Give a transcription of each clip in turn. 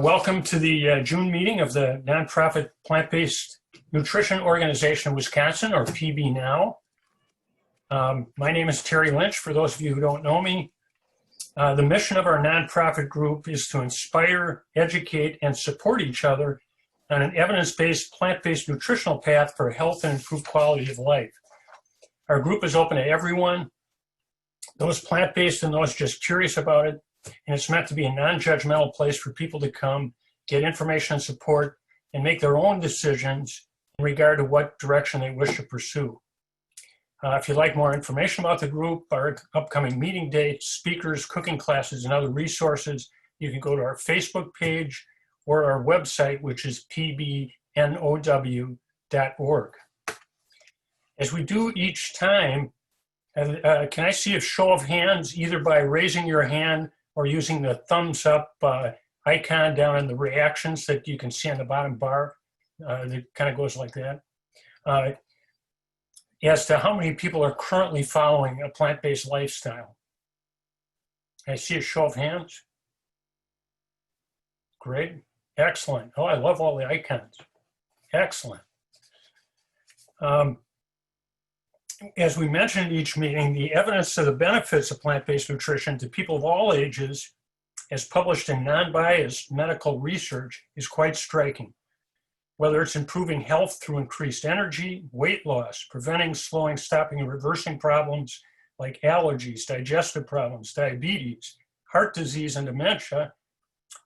Welcome to the June meeting of the nonprofit plant-based nutrition organization of Wisconsin, or PB Now. My name is Terry Lynch, for those of you who don't know me. The mission of our nonprofit group is to inspire, educate, and support each other on an evidence-based plant-based nutritional path for health and improved quality of life. Our group is open to everyone, those plant-based and those just curious about it. And it's meant to be a non-judgmental place for people to come, get information and support, and make their own decisions in regard to what direction they wish to pursue. If you'd like more information about the group, our upcoming meeting dates, speakers, cooking classes, and other resources, you can go to our Facebook page or our website, which is pbnow.org. As we do each time, can I see a show of hands, either by raising your hand or using the thumbs up icon down in the reactions that you can see on the bottom bar that kind of goes like that, as to how many people are currently following a plant-based lifestyle. I see a show of hands. Great, excellent. Oh, I love all the icons. Excellent. As we mentioned in each meeting, the evidence of the benefits of plant-based nutrition to people of all ages, as published in non-biased medical research, is quite striking. Whether it's improving health through increased energy, weight loss, preventing, slowing, stopping, and reversing problems like allergies, digestive problems, diabetes, heart disease, and dementia,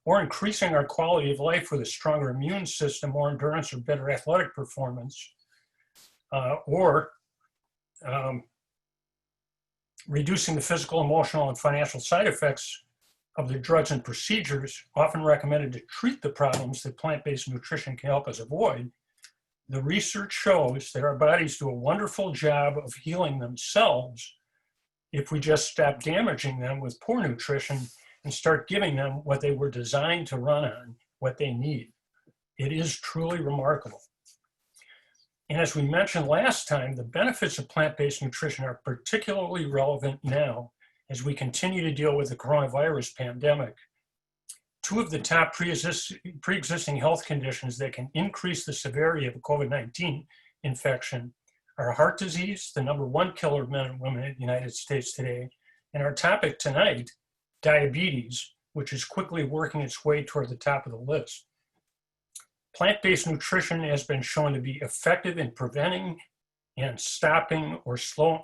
or increasing our quality of life with a stronger immune system, more endurance, or better athletic performance, or reducing the physical, emotional, and financial side effects of the drugs and procedures often recommended to treat the problems that plant-based nutrition can help us avoid, the research shows that our bodies do a wonderful job of healing themselves if we just stop damaging them with poor nutrition and start giving them what they were designed to run on, what they need. It is truly remarkable. And as we mentioned last time, the benefits of plant-based nutrition are particularly relevant now as we continue to deal with the coronavirus pandemic. Two of the top pre-existing health conditions that can increase the severity of a COVID-19 infection are heart disease, the #1 killer of men and women in the United States today, and our topic tonight, diabetes, which is quickly working its way toward the top of the list. Plant-based nutrition has been shown to be effective in preventing and stopping or slowing,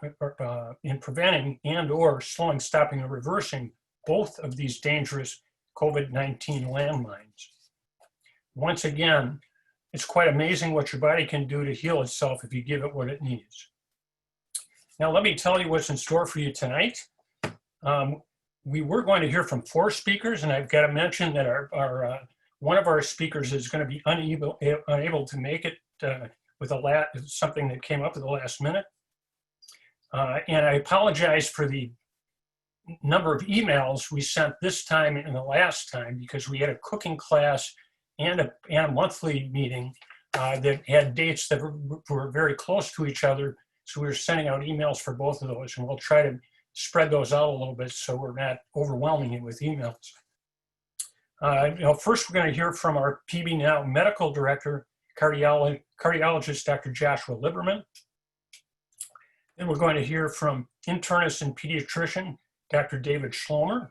slowing, stopping, or reversing both of these dangerous COVID-19 landmines. Once again, it's quite amazing what your body can do to heal itself if you give it what it needs. Now, let me tell you what's in store for you tonight. We were going to hear from 4 speakers, and I've got to mention that one of our speakers is going to be unable to make it with something that came up at the last minute. And I apologize for the number of emails we sent this time and the last time, because we had a cooking class and a monthly meeting that had dates that were very close to each other. So we were sending out emails for both of those, and we'll try to spread those out a little bit so we're not overwhelming you with emails. First, we're going to hear from our PB Now Medical Director, cardiologist Dr. Joshua Liberman. Then we're going to hear from internist and pediatrician, Dr. David Schlomer.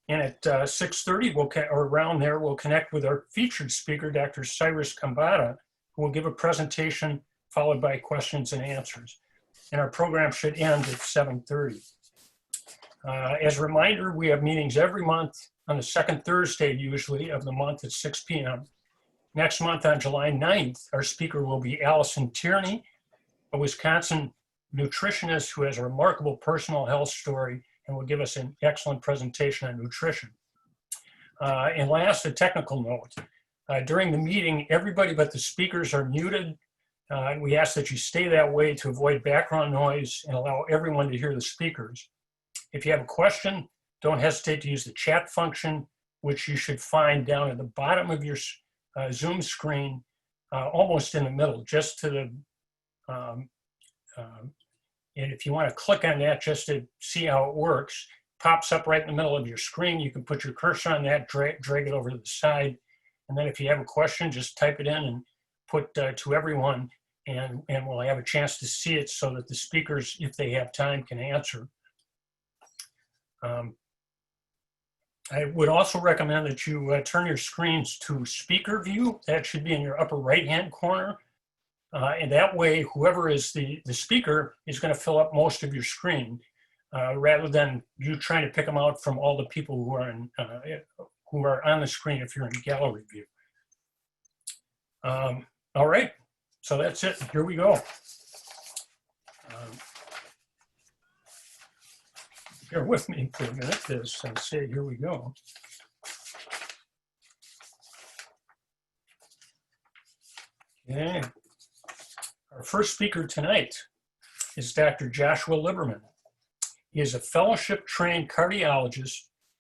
And at 6:30, or around there, we'll connect with our featured speaker, Dr. Cyrus Khambatta, who will give a presentation followed by questions and answers. And our program should end at 7:30. As a reminder, we have meetings every month on the second Thursday, usually, of the month at 6 p.m. Next month, on July 9th, our speaker will be Allison Tierney, a Wisconsin nutritionist who has a remarkable personal health story and will give us an excellent presentation on nutrition. And last, a technical note. During the meeting, everybody but the speakers are muted. We ask that you stay that way to avoid background noise and allow everyone to hear the speakers. If you have a question, don't hesitate to use the chat function, which you should find down at the bottom of your Zoom screen, almost in the middle, just to the, and if you want to click on that just to see how it works, pops up right in the middle of your screen. You can put your cursor on that, drag it over to the side. And then if you have a question, just type it in and put to everyone, and we'll have a chance to see it so that the speakers, if they have time, can answer. I would also recommend that you turn your screens to speaker view. That should be in your upper right-hand corner. And that way, whoever is the speaker is going to fill up most of your screen, rather than you trying to pick them out from all the people who are on the screen if you're in gallery view. All right, so that's it. Here we go. Bear with me for a minute as I say, here we go. Okay. Our first speaker tonight is Dr. Joshua Liberman. He is a fellowship-trained cardiologist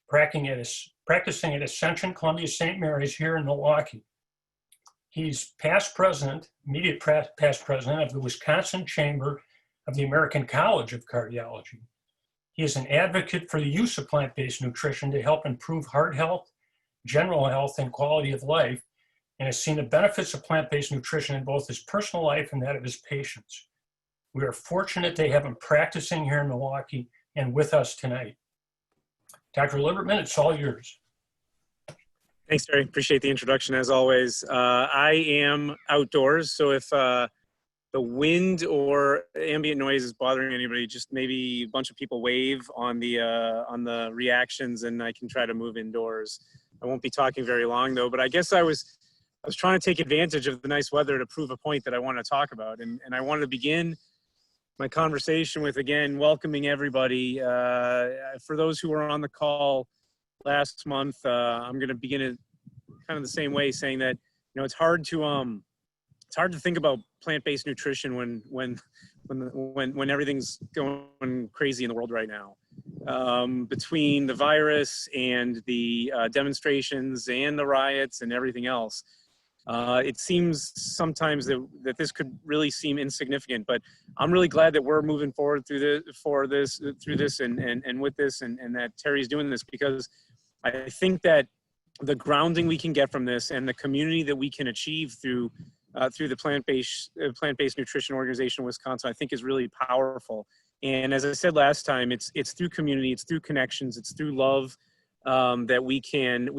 practicing at Ascension Columbia St. Mary's here in Milwaukee. He's immediate past president of the Wisconsin Chamber of the American College of Cardiology. He is an advocate for the use of plant-based nutrition to help improve heart health, general health, and quality of life, and has seen the benefits of plant-based nutrition in both his personal life and that of his patients. We are fortunate to have him practicing here in Milwaukee and with us tonight. Dr. Liberman, it's all yours. Thanks, Terry. Appreciate the introduction as always. I am outdoors, so if the wind or ambient noise is bothering anybody, just maybe a bunch of people wave on the reactions, and I can try to move indoors. I won't be talking very long though, but I guess I was trying to take advantage of the nice weather to prove a point that I want to talk about, and I wanted to begin my conversation with, again, welcoming everybody. For those who were on the call last month, I'm going to begin it kind of the same way, saying that it's hard to think about plant-based nutrition when everything's going crazy in the world right now. Between the virus and the demonstrations and the riots and everything else, it seems sometimes that this could really seem insignificant, but I'm really glad that we're moving forward through this and with this, and that Terry's doing this, because I think that the grounding we can get from this and the community that we can achieve through the plant-based nutrition organization in Wisconsin, I think is really powerful. And as I said last time, it's through community, it's through connections, it's through love, that we can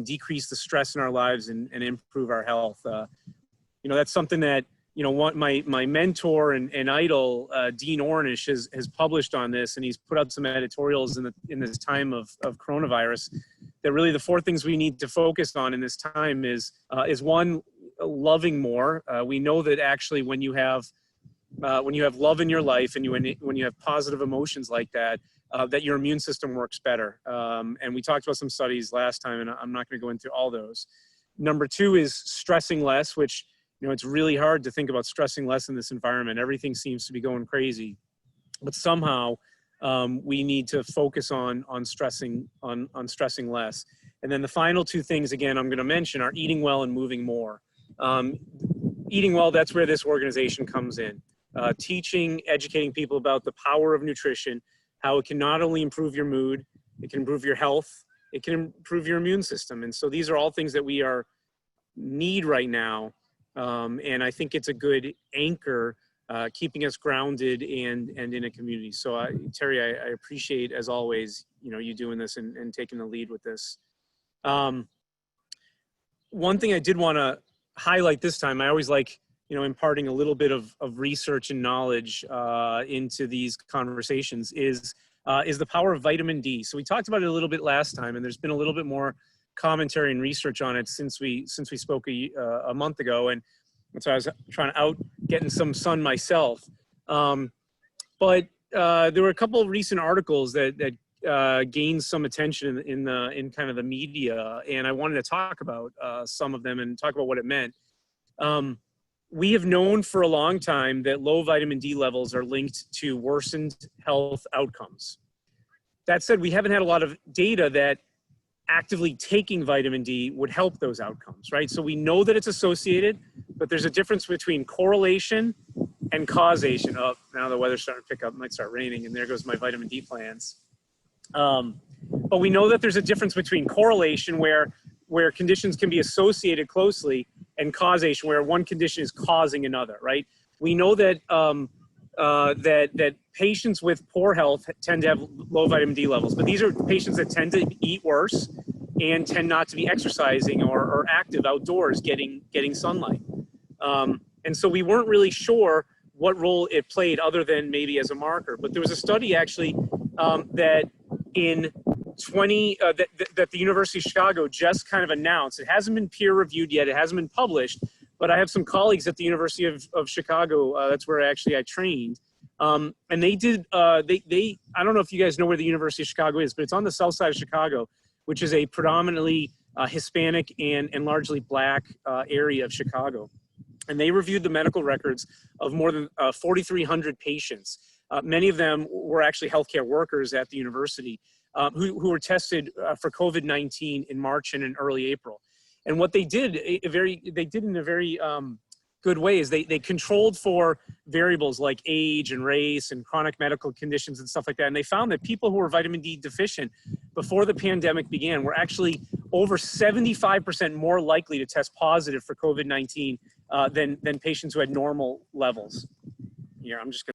decrease the stress in our lives and improve our health. That's something that my mentor and idol, Dean Ornish, has published on this, and he's put out some editorials in this time of coronavirus. That really the four things we need to focus on in this time is one, loving more. We know that actually when you have love in your life, and when you have positive emotions like that, that your immune system works better. And we talked about some studies last time, and I'm not going to go into all those. Number two is stressing less, which, it's really hard to think about stressing less in this environment. Everything seems to be going crazy, but somehow we need to focus on stressing less. And then the final two things, again, I'm going to mention, are eating well and moving more. Eating well, that's where this organization comes in. Teaching, educating people about the power of nutrition, how it can not only improve your mood, it can improve your health, it can improve your immune system. And so these are all things that we need right now. And I think it's a good anchor, keeping us grounded and in a community. So Terry, I appreciate, as always, you doing this and taking the lead with this. One thing I did want to highlight this time, I always like, imparting a little bit of research and knowledge into these conversations, is the power of vitamin D. So we talked about it a little bit last time, and there's been a little bit more commentary and research on it since we spoke a month ago, and so I was trying to getting some sun myself. But there were a couple of recent articles that gained some attention in kind of the media, and I wanted to talk about some of them and talk about what it meant. We have known for a long time that low vitamin D levels are linked to worsened health outcomes. That said, we haven't had a lot of data that actively taking vitamin D would help those outcomes, right? So we know that it's associated, but there's a difference between correlation and causation. Oh, now the weather's starting to pick up, might start raining, and there goes my vitamin D plans. But we know that there's a difference between correlation, where conditions can be associated closely, and causation, where one condition is causing another, right? We know that that patients with poor health tend to have low vitamin D levels, but these are patients that tend to eat worse and tend not to be exercising or active outdoors, getting sunlight. And so we weren't really sure what role it played other than maybe as a marker. But there was a study actually that in that the University of Chicago just kind of announced. It hasn't been peer reviewed yet. It hasn't been published. But I have some colleagues at the University of Chicago. That's where I trained. And they did, I don't know if you guys know where the University of Chicago is, but it's on the south side of Chicago, which is a predominantly Hispanic and largely Black area of Chicago. And they reviewed the medical records of more than 4,300 patients. Many of them were actually healthcare workers at the university who were tested for COVID-19 in March and in early April. And what they did, in a very good way is they controlled for variables like age and race and chronic medical conditions and stuff like that. And they found that people who were vitamin D deficient before the pandemic began were actually over 75% more likely to test positive for COVID-19 than patients who had normal levels. Here, I'm just gonna.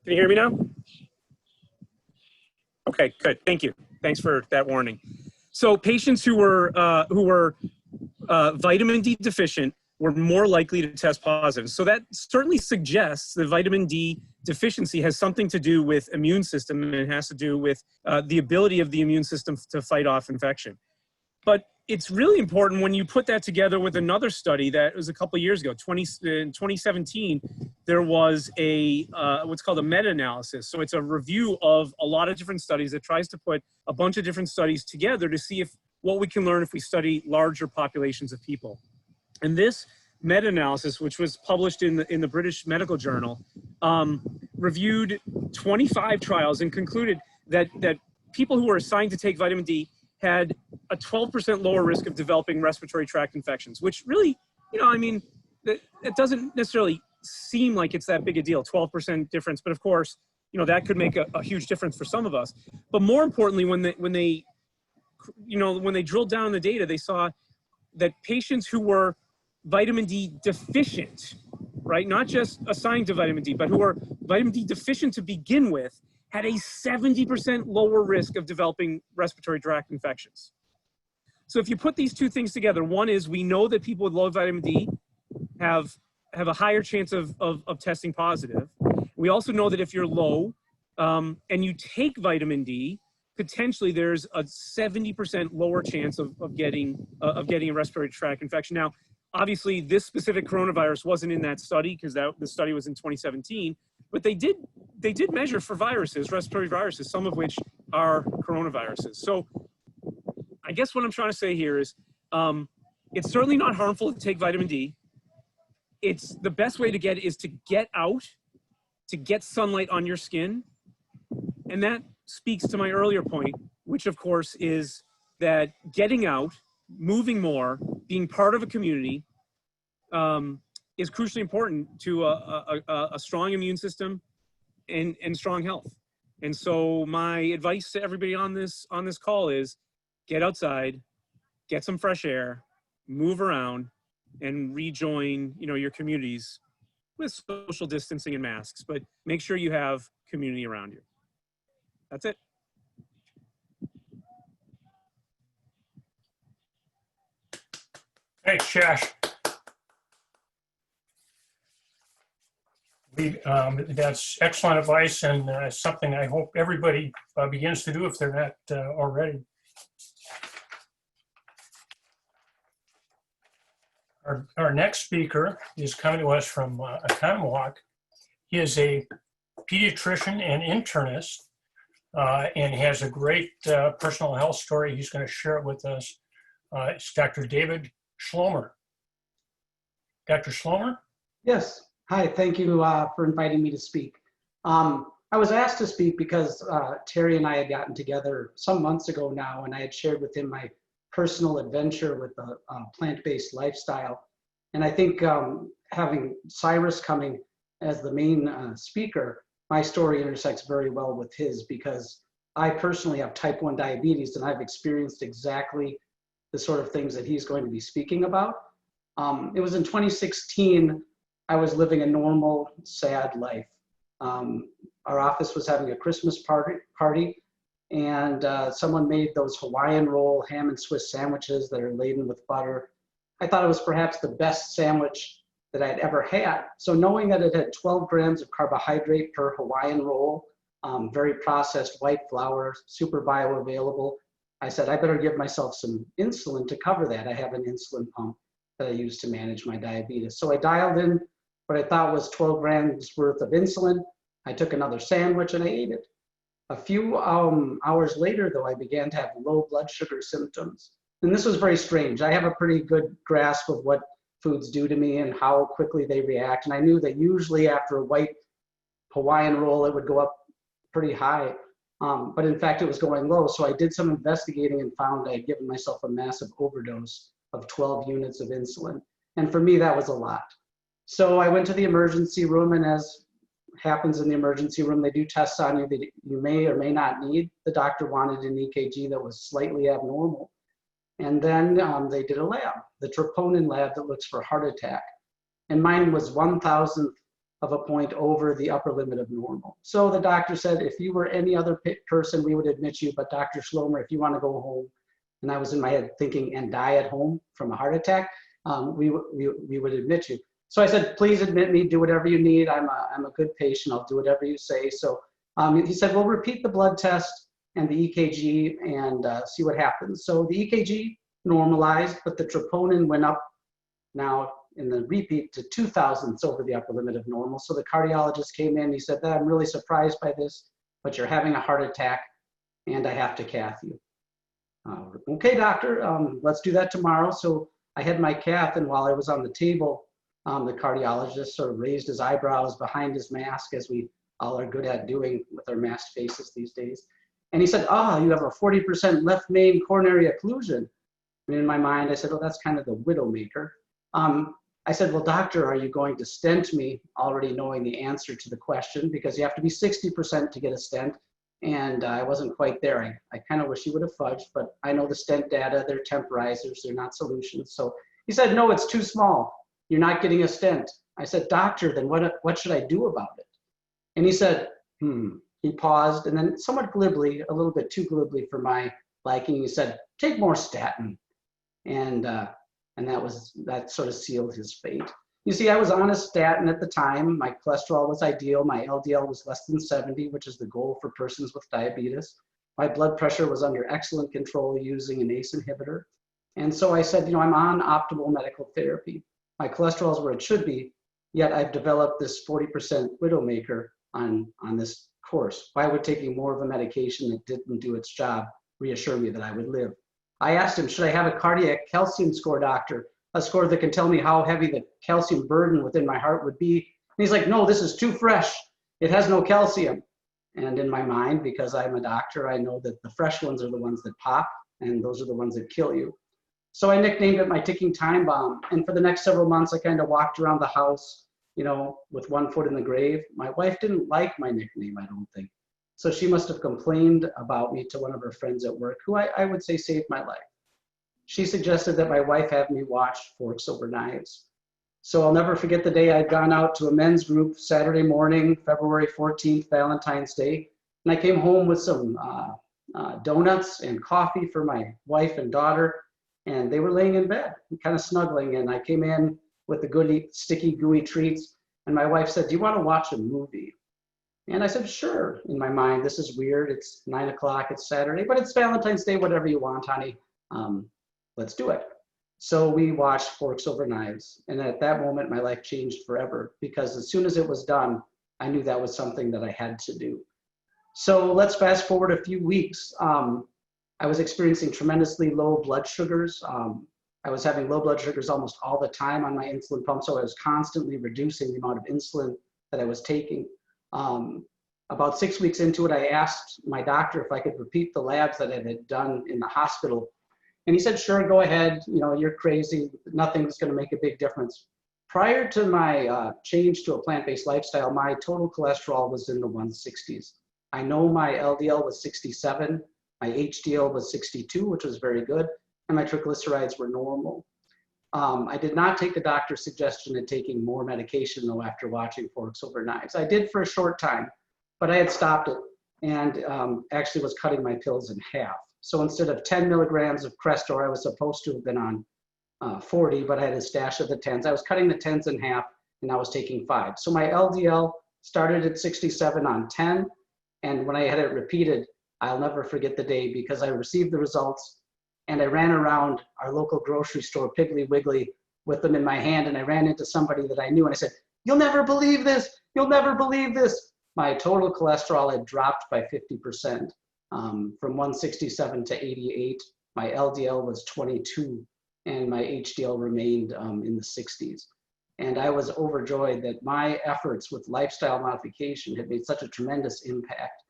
Can you hear me now? Okay, good. Thank you. Thanks for that warning. So patients who were vitamin D deficient were more likely to test positive. So that certainly suggests that vitamin D deficiency has something to do with immune system, and it has to do with the ability of the immune system to fight off infection. But it's really important when you put that together with another study that was a couple of years ago, in 2017, there was a what's called a meta-analysis. So it's a review of a lot of different studies that tries to put a bunch of different studies together to see what we can learn if we study larger populations of people. And this meta-analysis, which was published in the British Medical Journal, reviewed 25 trials and concluded that people who were assigned to take vitamin D had a 12% lower risk of developing respiratory tract infections, which really, I mean, it doesn't necessarily seem like it's that big a deal, 12% difference. But of course, that could make a huge difference for some of us. But more importantly, when they drilled down the data, they saw that patients who were vitamin D deficient, right, not just assigned to vitamin D, but who were vitamin D deficient to begin with, had a 70% lower risk of developing respiratory tract infections. So if you put these two things together, one is we know that people with low vitamin D have a higher chance of testing positive. We also know that if you're low and you take vitamin D, potentially there's a 70% lower chance of getting a respiratory tract infection. Now, obviously, this specific coronavirus wasn't in that study because the study was in 2017, but they did measure for viruses, respiratory viruses, some of which are coronaviruses. So I guess what I'm trying to say here is it's certainly not harmful to take vitamin D. It's the best way to get it is to get out, to get sunlight on your skin. And that speaks to my earlier point, which of course is that getting out, moving more, being part of a community is crucially important to a strong immune system and strong health. And so my advice to everybody on this call is get outside, get some fresh air, move around, and rejoin your communities with social distancing and masks, but make sure you have community around you. That's it. Thanks, Josh. That's excellent advice, and something I hope everybody begins to do if they're not already. Our next speaker is coming to us from Oconomowoc. He is a pediatrician and internist, and he has a great personal health story. He's going to share it with us. It's Dr. David Schlomer. Dr. Schlomer? Yes. Hi, thank you for inviting me to speak. I was asked to speak because Terry and I had gotten together some months ago now, and I had shared with him my personal adventure with the plant-based lifestyle. And I think having Cyrus coming as the main speaker, my story intersects very well with his, because I personally have type 1 diabetes, and I've experienced exactly the sort of things that he's going to be speaking about. It was in 2016, I was living a normal, sad life. Our office was having a Christmas party, and someone made those Hawaiian roll ham and Swiss sandwiches that are laden with butter. I thought it was perhaps the best sandwich that I'd ever had. So knowing that it had 12 grams of carbohydrate per Hawaiian roll, very processed white flour, super bioavailable, I said, I better give myself some insulin to cover that. I have an insulin pump that I use to manage my diabetes. So I dialed in what I thought was 12 grams worth of insulin. I took another sandwich and I ate it. A few hours later, though, I began to have low blood sugar symptoms. And this was very strange. I have a pretty good grasp of what foods do to me and how quickly they react. And I knew that usually after a white Hawaiian roll, it would go up pretty high. But in fact, it was going low. So I did some investigating and found I had given myself a massive overdose of 12 units of insulin. And for me, that was a lot. So I went to the emergency room, and as happens in the emergency room, they do tests on you that you may or may not need. The doctor wanted an EKG that was slightly abnormal. And then they did a lab, the troponin lab that looks for heart attack. And mine was 1,000th of a point over the upper limit of normal. So the doctor said, if you were any other person, we would admit you, but Dr. Schlomer, if you want to go home, and I was in my head thinking, and die at home from a heart attack, we would admit you. So I said, please admit me, do whatever you need. I'm a good patient, I'll do whatever you say. So he said, well, repeat the blood test and the EKG and see what happens. So the EKG normalized, but the troponin went up now in the repeat to 2,000ths over the upper limit of normal. So the cardiologist came in, he said, I'm really surprised by this, but you're having a heart attack and I have to cath you. Okay, doctor, let's do that tomorrow. So I had my cath, and while I was on the table, the cardiologist sort of raised his eyebrows behind his mask, as we all are good at doing with our masked faces these days. And he said, you have a 40% left main coronary occlusion. And in my mind, I said, oh, that's kind of the widowmaker. I said, well, doctor, are you going to stent me? Already knowing the answer to the question, because you have to be 60% to get a stent. And I wasn't quite there. I kind of wish he would have fudged, but I know the stent data, they're temporizers, they're not solutions. So he said, no, it's too small. You're not getting a stent. I said, doctor, then what should I do about it? And he said, He paused, and then somewhat glibly, a little bit too glibly for my liking, he said, take more statin. And that sort of sealed his fate. You see, I was on a statin at the time. My cholesterol was ideal. My LDL was less than 70, which is the goal for persons with diabetes. My blood pressure was under excellent control using an ACE inhibitor. And so I said, I'm on optimal medical therapy. My cholesterol is where it should be, yet I've developed this 40% widowmaker on this course. Why would taking more of a medication that didn't do its job reassure me that I would live? I asked him, should I have a cardiac calcium score, doctor? A score that can tell me how heavy the calcium burden within my heart would be. And he's like, no, this is too fresh. It has no calcium. And in my mind, because I'm a doctor, I know that the fresh ones are the ones that pop, and those are the ones that kill you. So I nicknamed it my ticking time bomb. And for the next several months, I kind of walked around the house, with one foot in the grave. My wife didn't like my nickname, I don't think. So she must have complained about me to one of her friends at work, who I would say saved my life. She suggested that my wife have me watch Forks Over Knives. So I'll never forget the day I'd gone out to a men's group Saturday morning, February 14th, Valentine's Day. And I came home with some donuts and coffee for my wife and daughter. And they were laying in bed, kind of snuggling. And I came in with the goody, sticky, gooey treats. And my wife said, do you want to watch a movie? And I said, sure. In my mind, this is weird. It's 9 o'clock, it's Saturday, but it's Valentine's Day, whatever you want, honey. Let's do it. So we watched Forks Over Knives. And at that moment, my life changed forever, because as soon as it was done, I knew that was something that I had to do. So let's fast forward a few weeks. I was experiencing tremendously low blood sugars. I was having low blood sugars almost all the time on my insulin pump, so I was constantly reducing the amount of insulin that I was taking. About 6 weeks into it, I asked my doctor if I could repeat the labs that I had done in the hospital. And he said, sure, go ahead. You know, you're crazy. Nothing's going to make a big difference. Prior to my change to a plant-based lifestyle, my total cholesterol was in the 160s. I know my LDL was 67, my HDL was 62, which was very good, and my triglycerides were normal. I did not take the doctor's suggestion of taking more medication, though, after watching Forks Over Knives. I did for a short time, but I had stopped it and actually was cutting my pills in half. So instead of 10 milligrams of Crestor, I was supposed to have been on 40, but I had a stash of the 10s. I was cutting the 10s in half, and I was taking 5. So my LDL started at 67 on 10, and when I had it repeated, I'll never forget the day because I received the results, and I ran around our local grocery store, Piggly Wiggly, with them in my hand, and I ran into somebody that I knew, and I said, "You'll never believe this! You'll never believe this!" My total cholesterol had dropped by 50%, from 167 to 88. My LDL was 22, and my HDL remained in the 60s. And I was overjoyed that my efforts with lifestyle modification had made such a tremendous impact.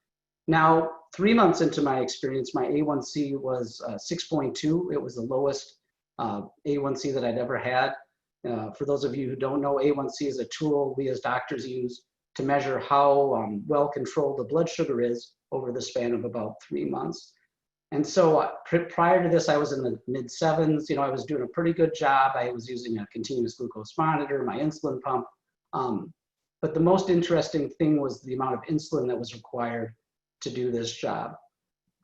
Now, 3 months into my experience, my A1C was 6.2. It was the lowest A1C that I'd ever had. For those of you who don't know, A1C is a tool we as doctors use to measure how well controlled the blood sugar is over the span of about 3 months. And so prior to this, I was in the mid 7s. You know, I was doing a pretty good job. I was using a continuous glucose monitor, my insulin pump. But the most interesting thing was the amount of insulin that was required to do this job.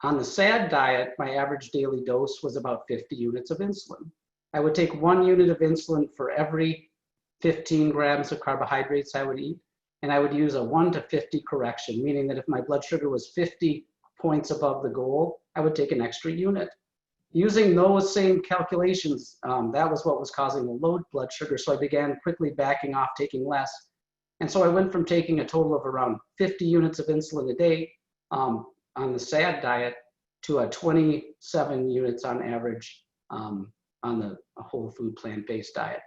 On the SAD diet, my average daily dose was about 50 units of insulin. I would take 1 unit of insulin for every 15 grams of carbohydrates I would eat. And I would use a 1 to 50 correction, meaning that if my blood sugar was 50 points above the goal, I would take an extra unit. Using those same calculations, that was what was causing the low blood sugar. So I began quickly backing off, taking less. And so I went from taking a total of around 50 units of insulin a day on the SAD diet to a 27 units on average on the whole food plant-based diet.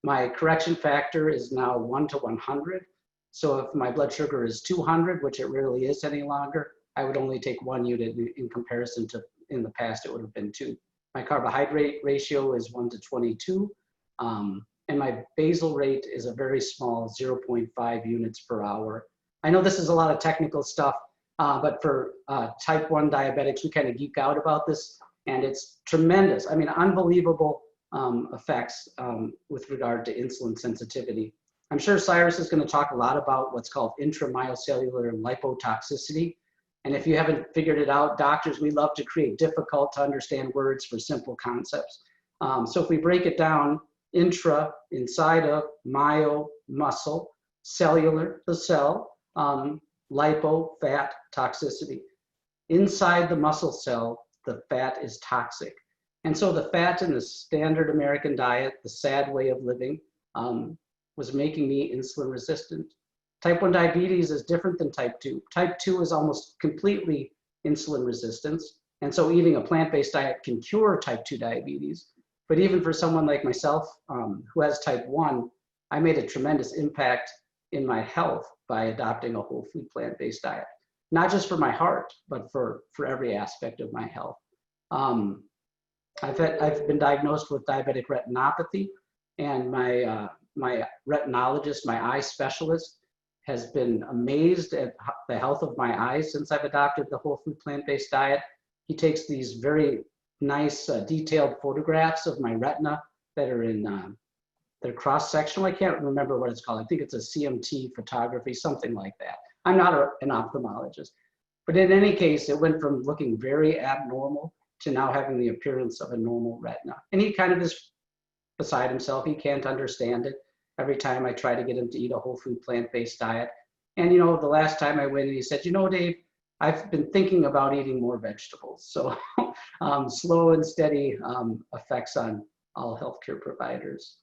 My correction factor is now 1 to 100. So if my blood sugar is 200, which it rarely is any longer, I would only take 1 unit in comparison to in the past, it would have been 2. My carbohydrate ratio is 1 to 22. And my basal rate is a very small 0.5 units per hour. I know this is a lot of technical stuff, but for type 1 diabetics, we kind of geek out about this, and it's tremendous. I mean, unbelievable effects with regard to insulin sensitivity. I'm sure Cyrus is going to talk a lot about what's called intramyocellular lipotoxicity. And if you haven't figured it out, doctors, we love to create difficult to understand words for simple concepts. So if we break it down, intra, inside of, myo, muscle, cellular, the cell, lipo, fat, toxicity. Inside the muscle cell, the fat is toxic. And so the fat in the standard American diet, the SAD way of living, was making me insulin resistant. Type 1 diabetes is different than type 2. Type 2 is almost completely insulin resistance. And so eating a plant-based diet can cure type 2 diabetes. But even for someone like myself who has type 1, I made a tremendous impact in my health by adopting a whole food plant-based diet. Not just for my heart, but for every aspect of my health. I've been diagnosed with diabetic retinopathy, and my retinologist, my eye specialist, has been amazed at the health of my eyes since I've adopted the whole food plant-based diet. He takes these very nice detailed photographs of my retina that are in, they're cross-sectional. I can't remember what it's called. I think it's a CMT photography, something like that. I'm not an ophthalmologist. But in any case, it went from looking very abnormal to now having the appearance of a normal retina. And he kind of is beside himself. He can't understand it. Every time I try to get him to eat a whole food plant-based diet. And, you know, the last time I went and he said, you know, Dave, I've been thinking about eating more vegetables. So slow and steady effects on all healthcare providers.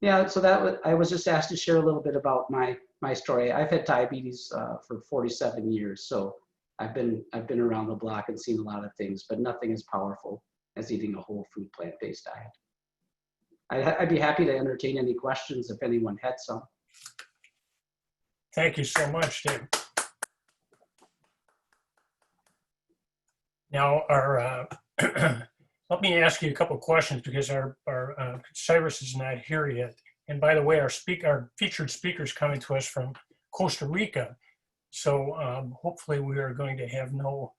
Yeah, so I was just asked to share a little bit about my story. I've had diabetes for 47 years. So I've been around the block and seen a lot of things, but nothing as powerful as eating a whole food plant-based diet. I'd be happy to entertain any questions if anyone had some. Thank you so much, Dave. Now, let me ask you a couple of questions because our Cyrus is not here yet. And by the way, our featured speaker is coming to us from Costa Rica. So hopefully we are going to have no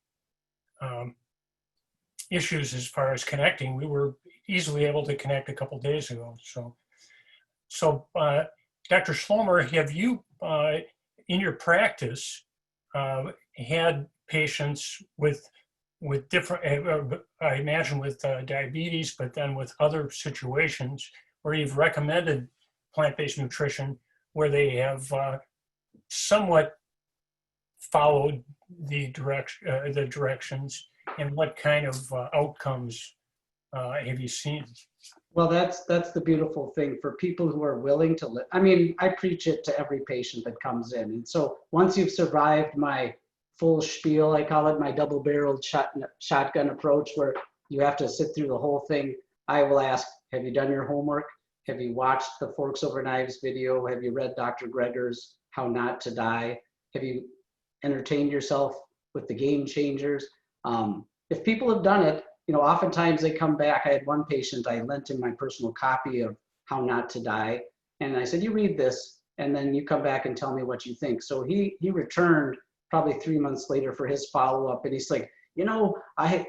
issues as far as connecting. We were easily able to connect a couple of days ago. So Dr. Schlomer, have you, in your practice, had patients with different, I imagine with diabetes, but then with other situations where you've recommended plant-based nutrition, where they have somewhat followed the directions, and what kind of outcomes have you seen? Well, that's the beautiful thing for people who are willing to live. I mean, I preach it to every patient that comes in. And so once you've survived my full spiel, I call it my double-barreled shotgun approach, where you have to sit through the whole thing, I will ask, have you done your homework? Have you watched the Forks Over Knives video? Have you read Dr. Greger's How Not to Die? Have you entertained yourself with the Game Changers? If people have done it, you know, oftentimes they come back. I had one patient, I lent him my personal copy of How Not to Die. And I said, you read this, and then you come back and tell me what you think. So he returned probably 3 months later for his follow-up. And he's like, you know, I'm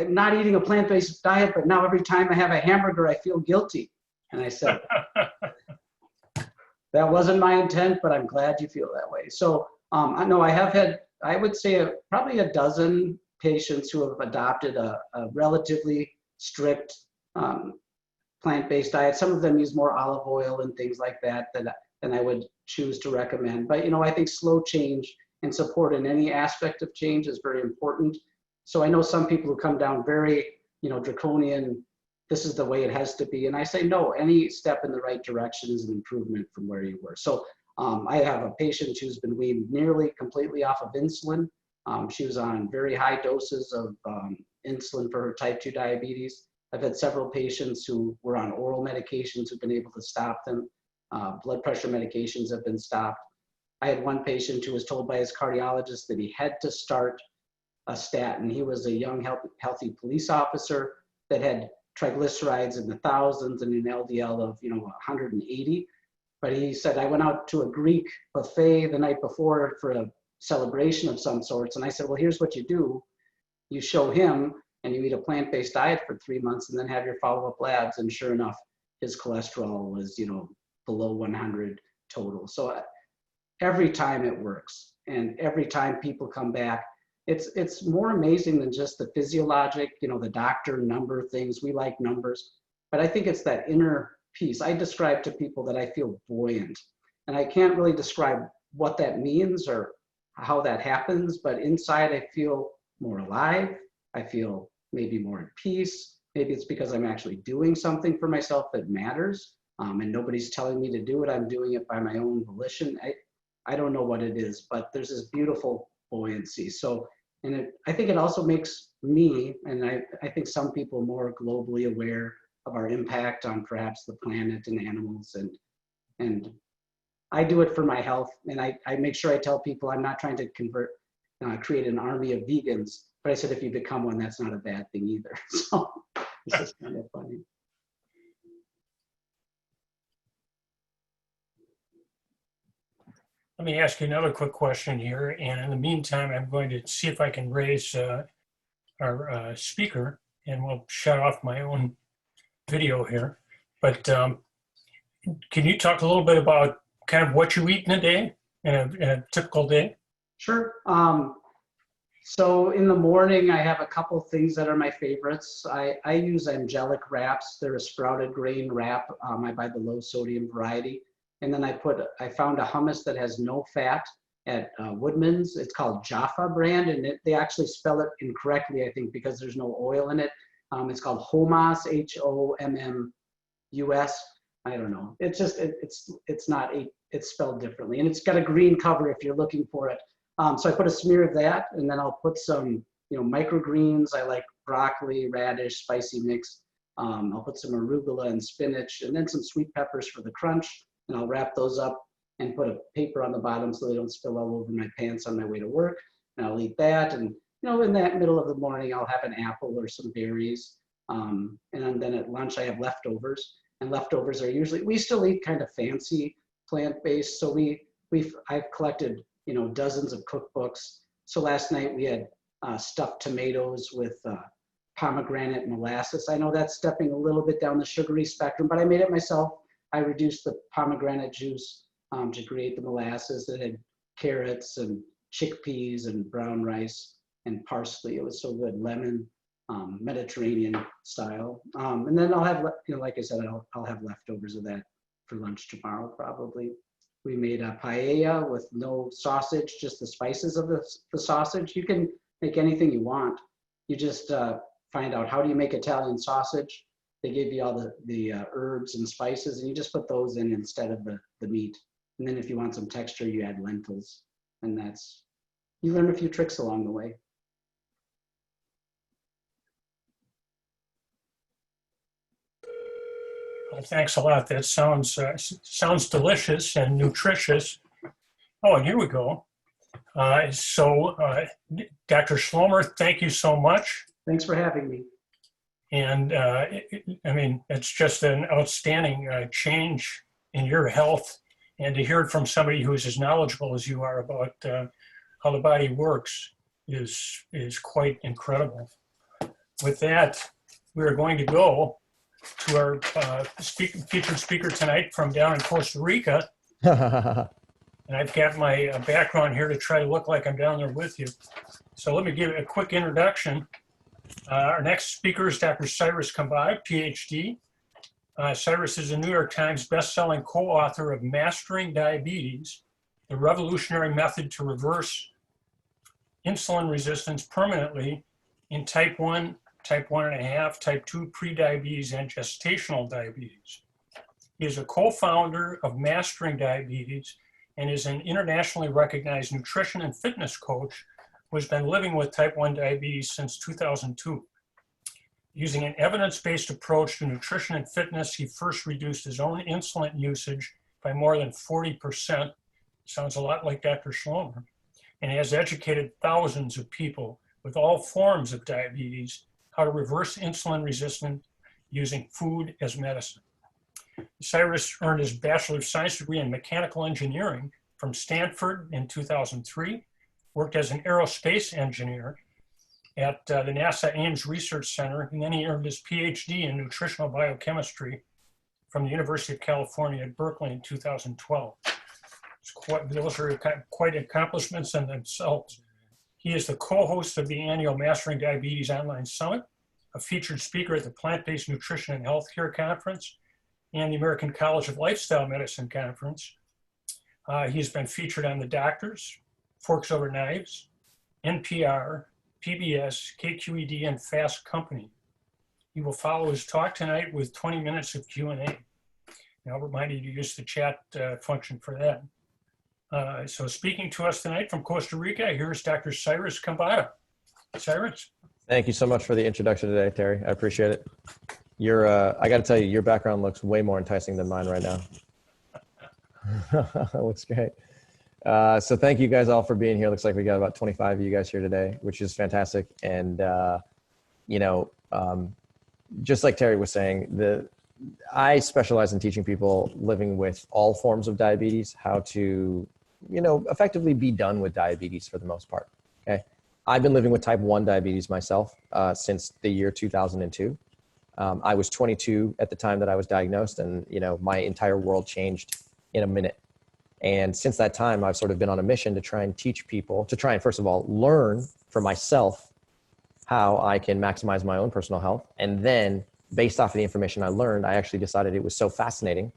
not eating a plant-based diet, but now every time I have a hamburger, I feel guilty. And I said, that wasn't my intent, but I'm glad you feel that way. So I know I have had, I would say probably a dozen patients who have adopted a relatively strict plant-based diet. Some of them use more olive oil and things like that than I would choose to recommend. But, you know, I think slow change and support in any aspect of change is very important. So I know some people who come down very, you know, draconian, this is the way it has to be. And I say, no, any step in the right direction is an improvement from where you were. So I have a patient who's been weaned nearly completely off of insulin. She was on very high doses of insulin for her type 2 diabetes. I've had several patients who were on oral medications who've been able to stop them. Blood pressure medications have been stopped. I had one patient who was told by his cardiologist that he had to start a statin. He was a young, healthy police officer that had triglycerides in the thousands and an LDL of 180. But he said, I went out to a Greek buffet the night before for a celebration of some sorts. And I said, well, here's what you do. You show him and you eat a plant-based diet for 3 months and then have your follow-up labs. And sure enough, his cholesterol was, below 100 total. So every time it works. And every time people come back, it's more amazing than just the physiologic, the doctor number things. We like numbers, but I think it's that inner piece. I describe to people that I feel buoyant, and I can't really describe what that means or how that happens, but inside I feel more alive. I feel maybe more at peace. Maybe it's because I'm actually doing something for myself that matters, and nobody's telling me to do it. I'm doing it by my own volition. I don't know what it is, but there's this beautiful buoyancy. So, and I think it also makes me, and I think some people more globally aware of our impact on perhaps the planet and animals. And I do it for my health. And I make sure I tell people I'm not trying to create an army of vegans, but I said, if you become one, that's not a bad thing either. So it's just kind of funny. Let me ask you another quick question here. And in the meantime, I'm going to see if I can raise our speaker, and we'll shut off my own video here. But can you talk a little bit about kind of what you eat in a day, in a typical day? Sure. So in the morning, I have a couple things that are my favorites. I use angelic wraps. They're a sprouted grain wrap. I buy the low sodium variety. And then I found a hummus that has no fat at Woodman's. It's called Jaffa brand, and they actually spell it incorrectly, I think, because there's no oil in it. It's called Hommus, H-O-M-M-U-S. I don't know. It's just, it's spelled differently. And it's got a green cover if you're looking for it. So I put a smear of that, and then I'll put some microgreens. I like broccoli, radish, spicy mix. I'll put some arugula and spinach, and then some sweet peppers for the crunch. And I'll wrap those up and put a paper on the bottom so they don't spill all over my pants on my way to work. And I'll eat that. And in that middle of the morning, I'll have an apple or some berries. And then at lunch, I have leftovers. And leftovers are usually, we still eat kind of fancy plant-based. So I've collected, dozens of cookbooks. So last night we had stuffed tomatoes with pomegranate molasses. I know that's stepping a little bit down the sugary spectrum, but I made it myself. I reduced the pomegranate juice to create the molasses that had carrots and chickpeas and brown rice and parsley. It was so good, lemon, Mediterranean style. And then I'll have, like I said, I'll have leftovers of that for lunch tomorrow probably. We made a paella with no sausage, just the spices of the sausage. You can make anything you want. You just find out how do you make Italian sausage. They give you all the herbs and spices, and you just put those in instead of the meat. And then if you want some texture, you add lentils. And you learn a few tricks along the way. Well, thanks a lot. That sounds delicious and nutritious. Oh, and here we go. Dr. Schlomer, thank you so much. Thanks for having me. And it's just an outstanding change in your health, and to hear it from somebody who's as knowledgeable as you are about how the body works is quite incredible. With that, we're going to go to our featured speaker tonight from down in Costa Rica. And I've got my background here to try to look like I'm down there with you. So let me give a quick introduction. Our next speaker is Dr. Cyrus Khambatta, PhD. Cyrus is a New York Times best-selling co-author of Mastering Diabetes, the revolutionary method to reverse insulin resistance permanently in type 1, type 1.5, type 2 prediabetes, and gestational diabetes. He is a co-founder of Mastering Diabetes and is an internationally recognized nutrition and fitness coach who has been living with type 1 diabetes since 2002. Using an evidence-based approach to nutrition and fitness, he first reduced his own insulin usage by more than 40%. Sounds a lot like Dr. Schlomer. And has educated thousands of people with all forms of diabetes how to reverse insulin resistance using food as medicine. Cyrus earned his Bachelor of Science degree in Mechanical Engineering from Stanford in 2003, worked as an aerospace engineer at the NASA Ames Research Center, and then he earned his PhD in nutritional biochemistry from the University of California at Berkeley in 2012. Those are quite accomplishments in themselves. He is the co-host of the annual Mastering Diabetes Online Summit, a featured speaker at the Plant-Based Nutrition and Healthcare Conference and the American College of Lifestyle Medicine Conference. He's been featured on The Doctors, Forks Over Knives, NPR, PBS, KQED, and Fast Company. He will follow his talk tonight with 20 minutes of Q&A. And I'll remind you to use the chat function for that. So speaking to us tonight from Costa Rica, here's Dr. Cyrus Khambatta. Cyrus? Thank you so much for the introduction today, Terry. I appreciate it. I got to tell you, your background looks way more enticing than mine right now. That looks great. So thank you guys all for being here. Looks like we got about 25 of you guys here today, which is fantastic. And, just like Terry was saying, I specialize in teaching people living with all forms of diabetes how to, effectively be done with diabetes for the most part. Okay. I've been living with type 1 diabetes myself since the year 2002. I was 22 at the time that I was diagnosed, and, my entire world changed in a minute. And since that time, I've sort of been on a mission to try and teach people, to try and first of all, learn for myself how I can maximize my own personal health. And then based off of the information I learned, I actually decided it was so fascinating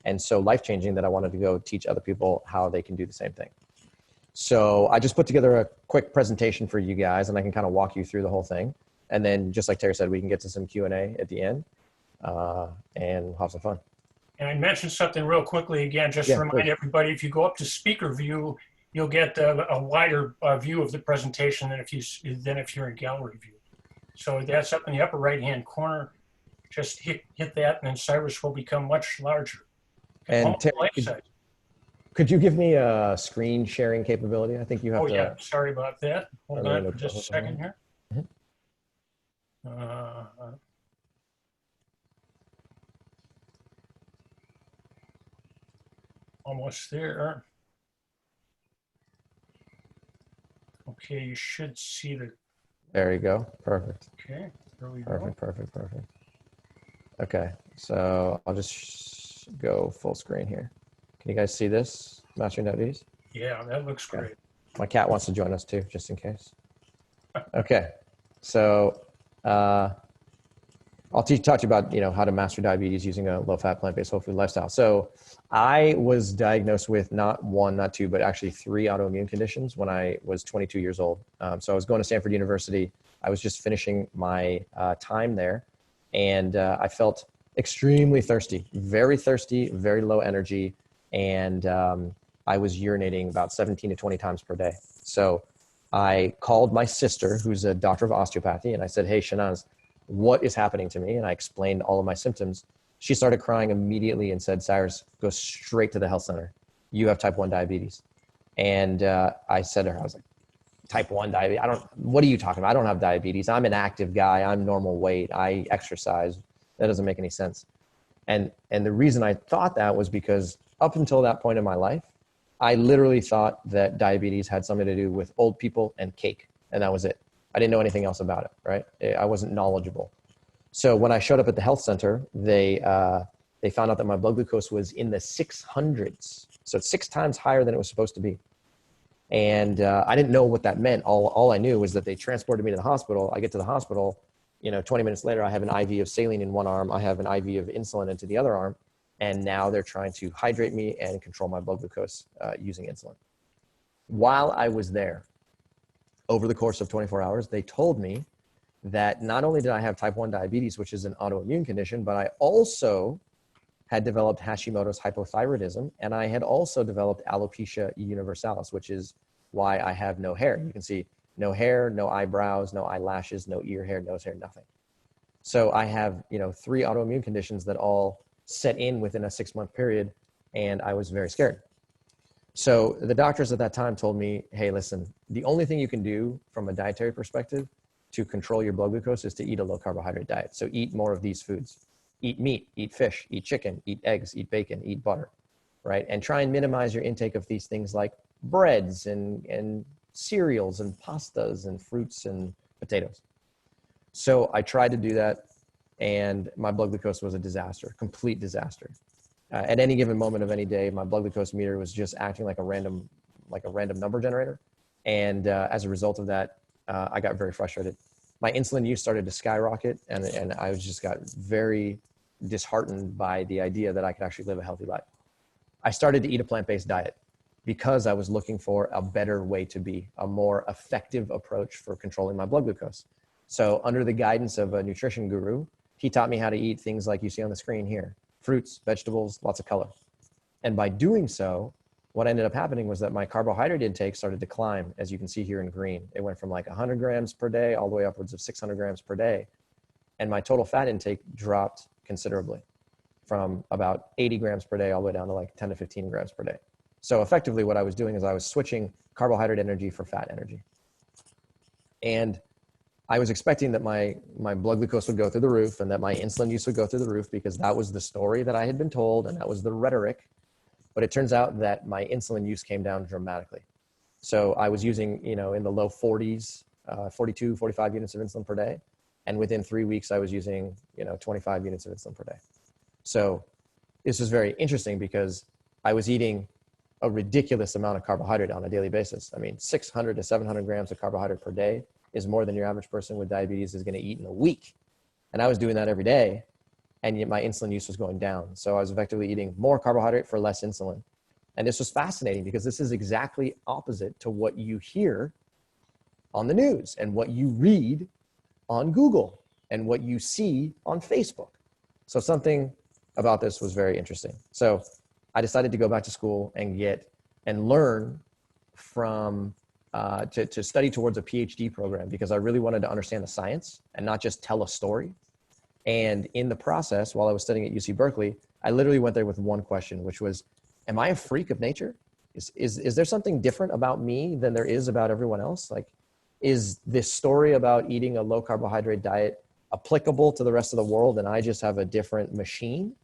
and so life-changing that I wanted to go teach other people how they can do the same thing. So I just put together a quick presentation for you guys, and I can kind of walk you through the whole thing. And then just like Terry said, we can get to some Q&A at the end and have some fun. And I mentioned something real quickly again, just to remind everybody, if you go up to speaker view you'll get a wider view of the presentation than if you're in gallery view. So that's up in the upper right-hand corner. Just hit that, and then Cyrus will become much larger. And Almost Terry, life-size. could you give me a screen sharing capability? I think you have Oh to. yeah, sorry about that. Hold Okay, on no for just a problem. second here. Mhm. Almost there. Okay, you should see the, There you go. Perfect. okay, there we go. Perfect. Perfect. Perfect. Okay, so I'll just go full screen here. Can you guys see this? Mastering Diabetes? Yeah, that looks Okay. great. My cat wants to join us too, just in case. Okay, so I'll talk to you about how to master diabetes using a low-fat, plant-based, whole food lifestyle. So I was diagnosed with not one, not two, but actually 3 autoimmune conditions when I was 22 years old. So I was going to Stanford University. I was just finishing my time there, and I felt extremely thirsty, very low energy, and I was urinating about 17 to 20 times per day. So I called my sister, who's a doctor of osteopathy, and I said, "Hey, Shanaz, what is happening to me?" And I explained all of my symptoms. She started crying immediately and said, "Cyrus, go straight to the health center. You have type 1 diabetes." And I said to her, I was like, "Type 1 diabetes? What are you talking about? I don't have diabetes. I'm an active guy. I'm normal weight. I exercise. That doesn't make any sense." And the reason I thought that was because up until that point in my life, I literally thought that diabetes had something to do with old people and cake. And that was it. I didn't know anything else about it, right? I wasn't knowledgeable. So when I showed up at the health center, they found out that my blood glucose was in the 600s. So it's 6 times higher than it was supposed to be. And I didn't know what that meant. All I knew was that they transported me to the hospital. I get to the hospital, 20 minutes later, I have an IV of saline in one arm. I have an IV of insulin into the other arm. And now they're trying to hydrate me and control my blood glucose using insulin. While I was there, over the course of 24 hours, they told me that not only did I have type 1 diabetes, which is an autoimmune condition, but I also had developed Hashimoto's hypothyroidism, and I had also developed alopecia universalis, which is why I have no hair. You can see no hair, no eyebrows, no eyelashes, no ear hair, nose hair, nothing. So I have, 3 autoimmune conditions that all set in within a 6-month period, and I was very scared. So the doctors at that time told me, "Hey, listen, the only thing you can do from a dietary perspective to control your blood glucose is to eat a low carbohydrate diet. So eat more of these foods. Eat meat, eat fish, eat chicken, eat eggs, eat bacon, eat butter, right? And try and minimize your intake of these things like breads and cereals and pastas and fruits and potatoes." So I tried to do that, and my blood glucose was a disaster, complete disaster. At any given moment of any day, my blood glucose meter was just acting like a random number generator. And as a result of that, I got very frustrated. My insulin use started to skyrocket, and I just got very disheartened by the idea that I could actually live a healthy life. I started to eat a plant-based diet because I was looking for a better way to be, a more effective approach for controlling my blood glucose. So under the guidance of a nutrition guru, he taught me how to eat things like you see on the screen here: fruits, vegetables, lots of color. And by doing so, what ended up happening was that my carbohydrate intake started to climb, as you can see here in green. It went from like 100 grams per day all the way upwards of 600 grams per day. And my total fat intake dropped considerably, from about 80 grams per day all the way down to like 10 to 15 grams per day. So effectively what I was doing is I was switching carbohydrate energy for fat energy. And I was expecting that my blood glucose would go through the roof and that my insulin use would go through the roof, because that was the story that I had been told and that was the rhetoric. But it turns out that my insulin use came down dramatically. So I was using, in the low 40s, 42, 45 units of insulin per day. And within 3 weeks, I was using, 25 units of insulin per day. So this was very interesting because I was eating a ridiculous amount of carbohydrate on a daily basis. I mean, 600 to 700 grams of carbohydrate per day is more than your average person with diabetes is going to eat in a week. And I was doing that every day, and yet my insulin use was going down. So I was effectively eating more carbohydrate for less insulin. And this was fascinating because this is exactly opposite to what you hear on the news and what you read on Google and what you see on Facebook. So something about this was very interesting. So I decided to go back to school and learn from to study towards a PhD program because I really wanted to understand the science and not just tell a story. And in the process, while I was studying at UC Berkeley, I literally went there with one question, which was, am I a freak of nature? Is there something different about me than there is about everyone else? Like, is this story about eating a low carbohydrate diet applicable to the rest of the world and I just have a different machine?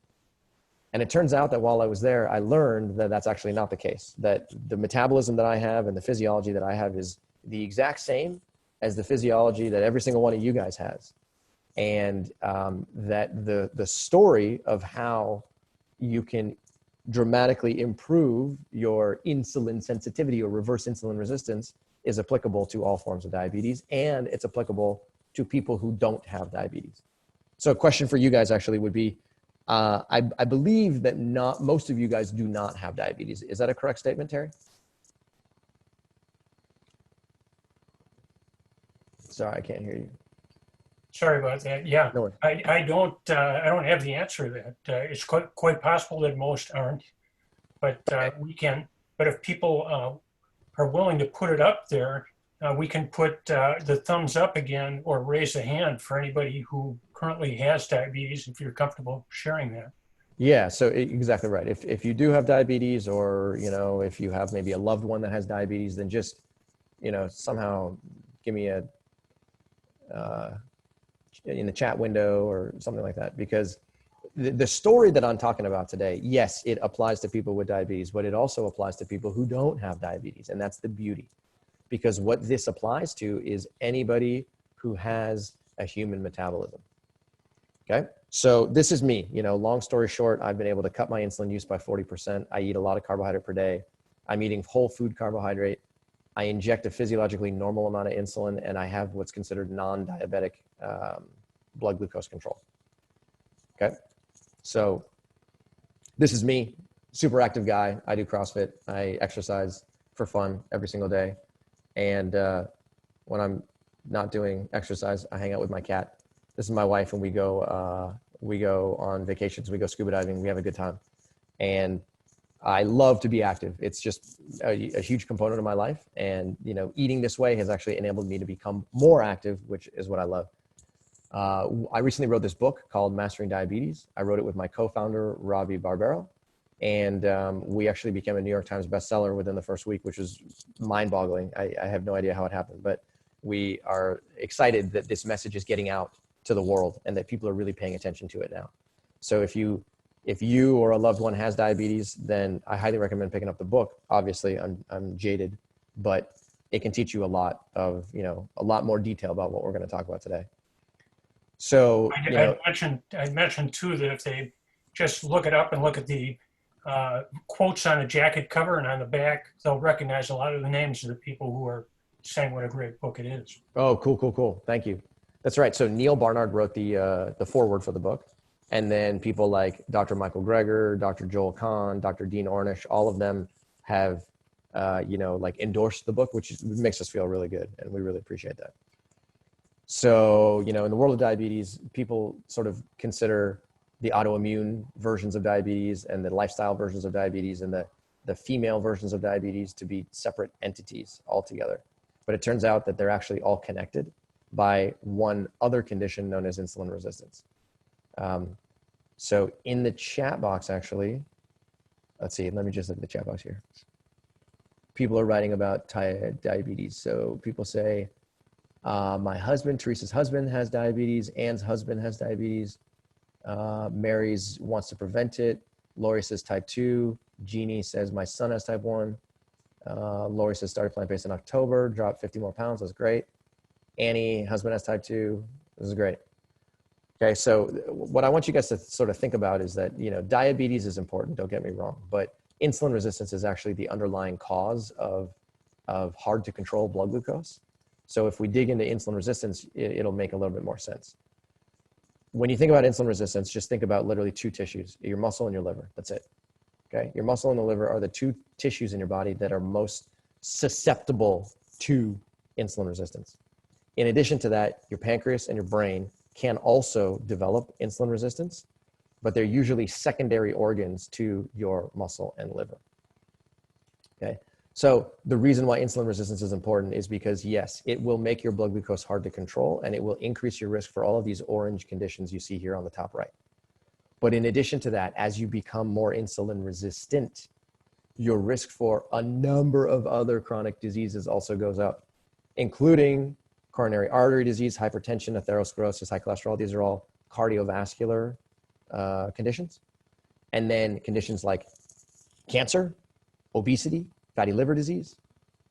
And it turns out that while I was there, I learned that that's actually not the case, that the metabolism that I have and the physiology that I have is the exact same as the physiology that every single one of you guys has. And that the story of how you can dramatically improve your insulin sensitivity or reverse insulin resistance is applicable to all forms of diabetes, and it's applicable to people who don't have diabetes. So a question for you guys actually would be, I believe that not most of you guys do not have diabetes. Is that a correct statement, Terry? Sorry, I can't hear you. Sorry about that. Yeah, No worries. I don't have the answer to that. It's quite possible that most aren't, but we can. But if people are willing to put it up there, we can put the thumbs up again or raise a hand for anybody who currently has diabetes, if you're comfortable sharing that. Yeah, so exactly right. If you do have diabetes, or if you have maybe a loved one that has diabetes, then just somehow give me a in the chat window or something like that, because the story that I'm talking about today, yes, it applies to people with diabetes, but it also applies to people who don't have diabetes, and that's the beauty. Because what this applies to is anybody who has a human metabolism. Okay, so this is me. Long story short, I've been able to cut my insulin use by 40%. I eat a lot of carbohydrate per day. I'm eating whole food carbohydrate. I inject a physiologically normal amount of insulin, and I have what's considered non-diabetic blood glucose control. Okay, so this is me, super active guy. I do CrossFit. I exercise for fun every single day. And when I'm not doing exercise, I hang out with my cat. This is my wife, and we go on vacations. We go scuba diving. We have a good time. And I love to be active. It's just a huge component of my life. And, eating this way has actually enabled me to become more active, which is what I love. I recently wrote this book called Mastering Diabetes. I wrote it with my co-founder, Robbie Barbero. And we actually became a New York Times bestseller within the first week, which was mind-boggling. I have no idea how it happened, but we are excited that this message is getting out to the world and that people are really paying attention to it now. So if you or a loved one has diabetes, then I highly recommend picking up the book. Obviously, I'm jaded, but it can teach you a lot of, a lot more detail about what we're going to talk about today. So I mentioned too that if they just look it up and look at the quotes on the jacket cover and on the back, they'll recognize a lot of the names of the people who are saying what a great book it is. Oh, cool. Thank you. That's right. So Neil Barnard wrote the foreword for the book. And then people like Dr. Michael Greger, Dr. Joel Kahn, Dr. Dean Ornish, all of them have, endorsed the book, which makes us feel really good. And we really appreciate that. So, in the world of diabetes, people sort of consider the autoimmune versions of diabetes and the lifestyle versions of diabetes and the female versions of diabetes to be separate entities altogether. But it turns out that they're actually all connected by one other condition known as insulin resistance. So in the chat box, actually, let's see, let me just look at the chat box here. People are writing about diabetes. So people say, my husband, Teresa's husband has diabetes. Ann's husband has diabetes. Mary's wants to prevent it. Lori says type 2. Jeannie says my son has type 1. Lori says started plant-based in October, dropped 50 more pounds. That's great. Annie, husband has type 2. This is great. Okay, so what I want you guys to sort of think about is that, diabetes is important, don't get me wrong, but insulin resistance is actually the underlying cause of hard to control blood glucose. So if we dig into insulin resistance, it'll make a little bit more sense. When you think about insulin resistance, just think about literally two tissues, your muscle and your liver. That's it. Okay. Your muscle and the liver are the two tissues in your body that are most susceptible to insulin resistance. In addition to that, your pancreas and your brain can also develop insulin resistance, but they're usually secondary organs to your muscle and liver. Okay. So the reason why insulin resistance is important is because, yes, it will make your blood glucose hard to control, and it will increase your risk for all of these orange conditions you see here on the top right. But in addition to that, as you become more insulin resistant, your risk for a number of other chronic diseases also goes up, including coronary artery disease, hypertension, atherosclerosis, high cholesterol. These are all cardiovascular conditions. And then conditions like cancer, obesity, fatty liver disease,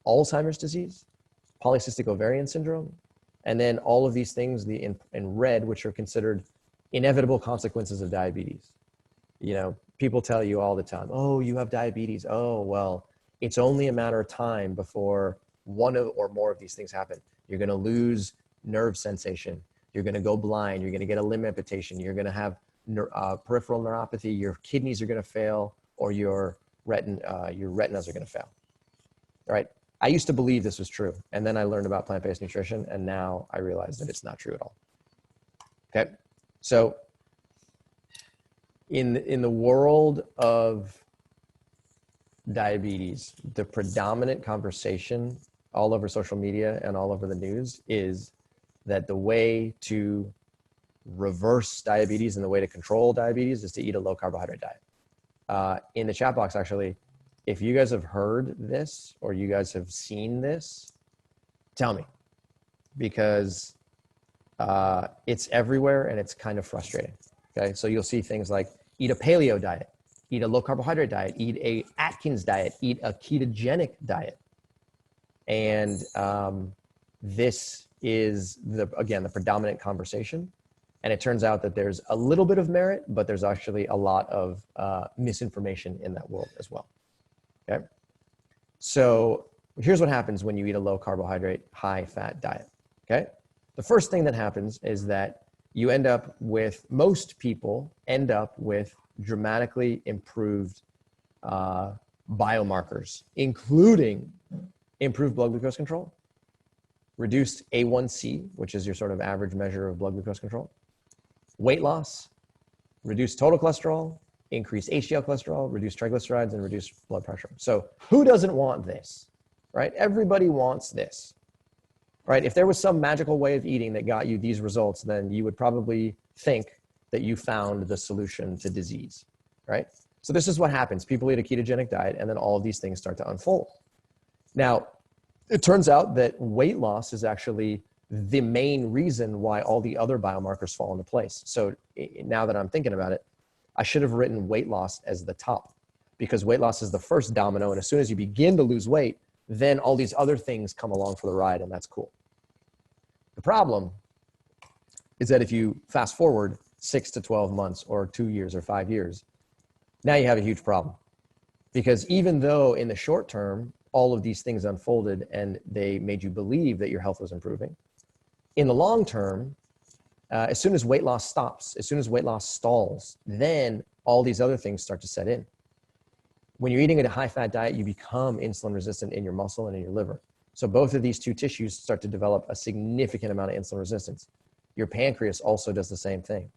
Alzheimer's disease, polycystic ovarian syndrome, and then all of these things in red, which are considered inevitable consequences of diabetes. You know, people tell you all the time, oh, you have diabetes. Oh, well, it's only a matter of time before one or more of these things happen. You're going to lose nerve sensation. You're going to go blind. You're going to get a limb amputation. You're going to have peripheral neuropathy. Your kidneys are going to fail, or your retinas are going to fail. All right. I used to believe this was true, and then I learned about plant-based nutrition, and now I realize that it's not true at all. Okay. So in the world of diabetes, the predominant conversation all over social media and all over the news is that the way to reverse diabetes and the way to control diabetes is to eat a low carbohydrate diet. In the chat box, actually, if you guys have heard this or you guys have seen this, tell me, because it's everywhere and it's kind of frustrating. Okay, so you'll see things like eat a paleo diet, eat a low carbohydrate diet, eat a Atkins diet, eat a ketogenic diet. And this is, again, the predominant conversation. And it turns out that there's a little bit of merit, but there's actually a lot of misinformation in that world as well. Okay. So here's what happens when you eat a low carbohydrate, high fat diet. Okay. The first thing that happens is that most people end up with dramatically improved biomarkers, including improved blood glucose control, reduced A1C, which is your sort of average measure of blood glucose control, weight loss, reduced total cholesterol, increased HDL cholesterol, reduced triglycerides, and reduced blood pressure. So who doesn't want this, right? Everybody wants this, right? If there was some magical way of eating that got you these results, then you would probably think that you found the solution to disease, right? So this is what happens. People eat a ketogenic diet, and then all of these things start to unfold. Now, it turns out that weight loss is actually the main reason why all the other biomarkers fall into place. So now that I'm thinking about it, I should have written weight loss as the top, because weight loss is the first domino. And as soon as you begin to lose weight, then all these other things come along for the ride, and that's cool. The problem is that if you fast forward 6 to 12 months or 2 years or 5 years, now you have a huge problem. Because even though in the short term, all of these things unfolded and they made you believe that your health was improving, in the long term, as soon as weight loss stops, as soon as weight loss stalls, then all these other things start to set in. When you're eating a high-fat diet, you become insulin resistant in your muscle and in your liver. So both of these two tissues start to develop a significant amount of insulin resistance. Your pancreas also does the same thing.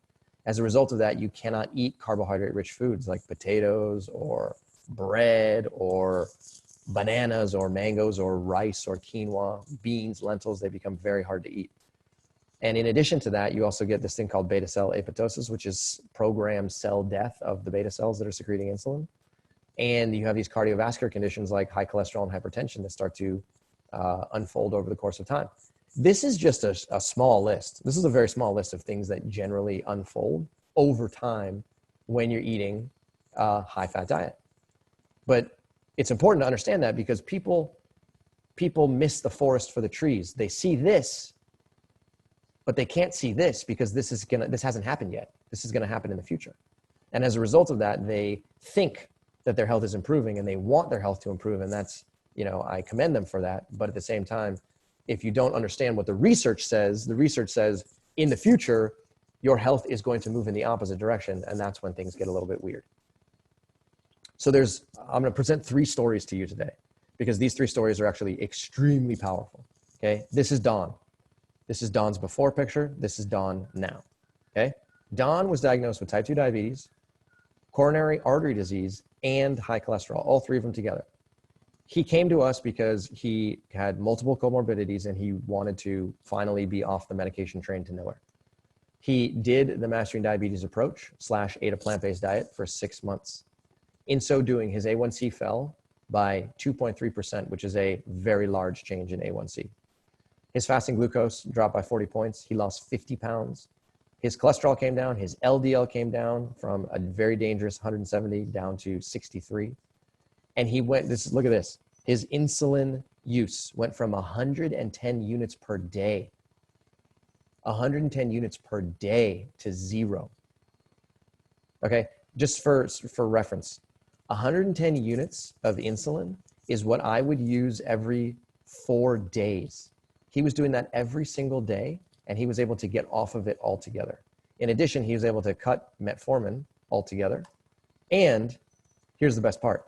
As a result of that, you cannot eat carbohydrate-rich foods like potatoes or bread or bananas or mangoes or rice or quinoa, beans, lentils. They become very hard to eat. And in addition to that, you also get this thing called beta cell apoptosis, which is programmed cell death of the beta cells that are secreting insulin. And you have these cardiovascular conditions like high cholesterol and hypertension that start to unfold over the course of time. This is just a small list. This is a very small list of things that generally unfold over time when you're eating a high-fat diet. But it's important to understand that, because people miss the forest for the trees. They see this, but they can't see this, because this hasn't happened yet. This is going to happen in the future. And as a result of that, they think that their health is improving and they want their health to improve. And that's, I commend them for that. But at the same time, if you don't understand what the research says in the future, your health is going to move in the opposite direction. And that's when things get a little bit weird. So I'm going to present 3 stories to you today, because these 3 stories are actually extremely powerful. Okay. This is Dawn. This is Dawn's before picture. This is Dawn now. Okay. Dawn was diagnosed with type 2 diabetes, coronary artery disease, and high cholesterol, all 3 of them together. He came to us because he had multiple comorbidities and he wanted to finally be off the medication train to nowhere. He did the Mastering Diabetes approach / ate a plant-based diet for 6 months. In so doing, his A1C fell by 2.3%, which is a very large change in A1C. His fasting glucose dropped by 40 points. He lost 50 pounds. His cholesterol came down. His LDL came down from a very dangerous 170 down to 63. And he went, look at this. His insulin use went from 110 units per day, 110 units per day to 0. Okay, just for reference, 110 units of insulin is what I would use every 4 days. He was doing that every single day, and he was able to get off of it altogether. In addition, he was able to cut metformin altogether. And here's the best part.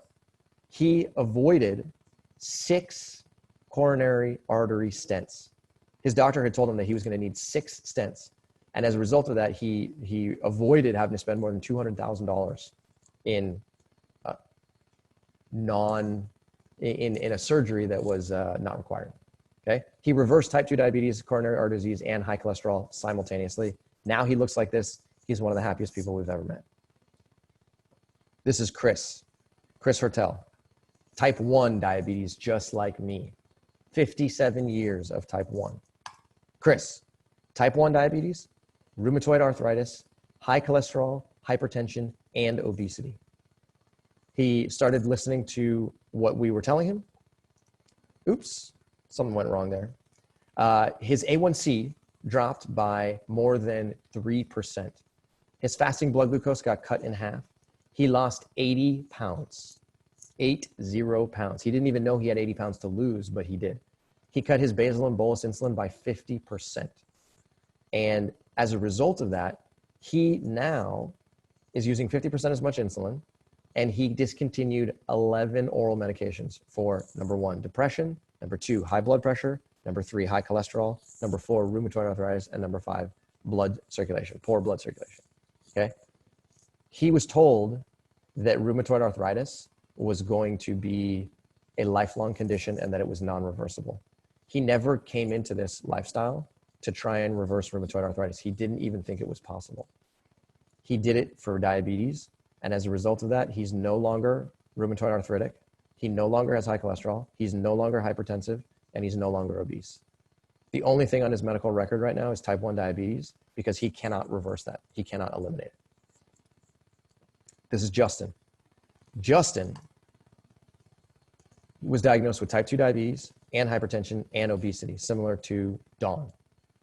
He avoided 6 coronary artery stents. His doctor had told him that he was going to need 6 stents. And as a result of that, he avoided having to spend more than $200,000 in a surgery that was not required. Okay. He reversed type 2 diabetes, coronary artery disease, and high cholesterol simultaneously. Now he looks like this. He's one of the happiest people we've ever met. This is Chris Hertel, type 1 diabetes, just like me. 57 years of type 1. Chris, type 1 diabetes, rheumatoid arthritis, high cholesterol, hypertension, and obesity. He started listening to what we were telling him. Oops, something went wrong there. His A1C dropped by more than 3%. His fasting blood glucose got cut in half. He lost 80 pounds, 80 pounds. He didn't even know he had 80 pounds to lose, but he did. He cut his basal and bolus insulin by 50%. And as a result of that, he now is using 50% as much insulin, and he discontinued 11 oral medications for number 1, depression, number 2, high blood pressure, number 3, high cholesterol, number 4, rheumatoid arthritis, and number 5, blood circulation, poor blood circulation. Okay. He was told that rheumatoid arthritis was going to be a lifelong condition and that it was non-reversible. He never came into this lifestyle to try and reverse rheumatoid arthritis. He didn't even think it was possible. He did it for diabetes. And as a result of that, he's no longer rheumatoid arthritic. He no longer has high cholesterol. He's no longer hypertensive, and he's no longer obese. The only thing on his medical record right now is type 1 diabetes because he cannot reverse that. He cannot eliminate it. This is Justin. Justin was diagnosed with type 2 diabetes and hypertension and obesity, similar to Dawn.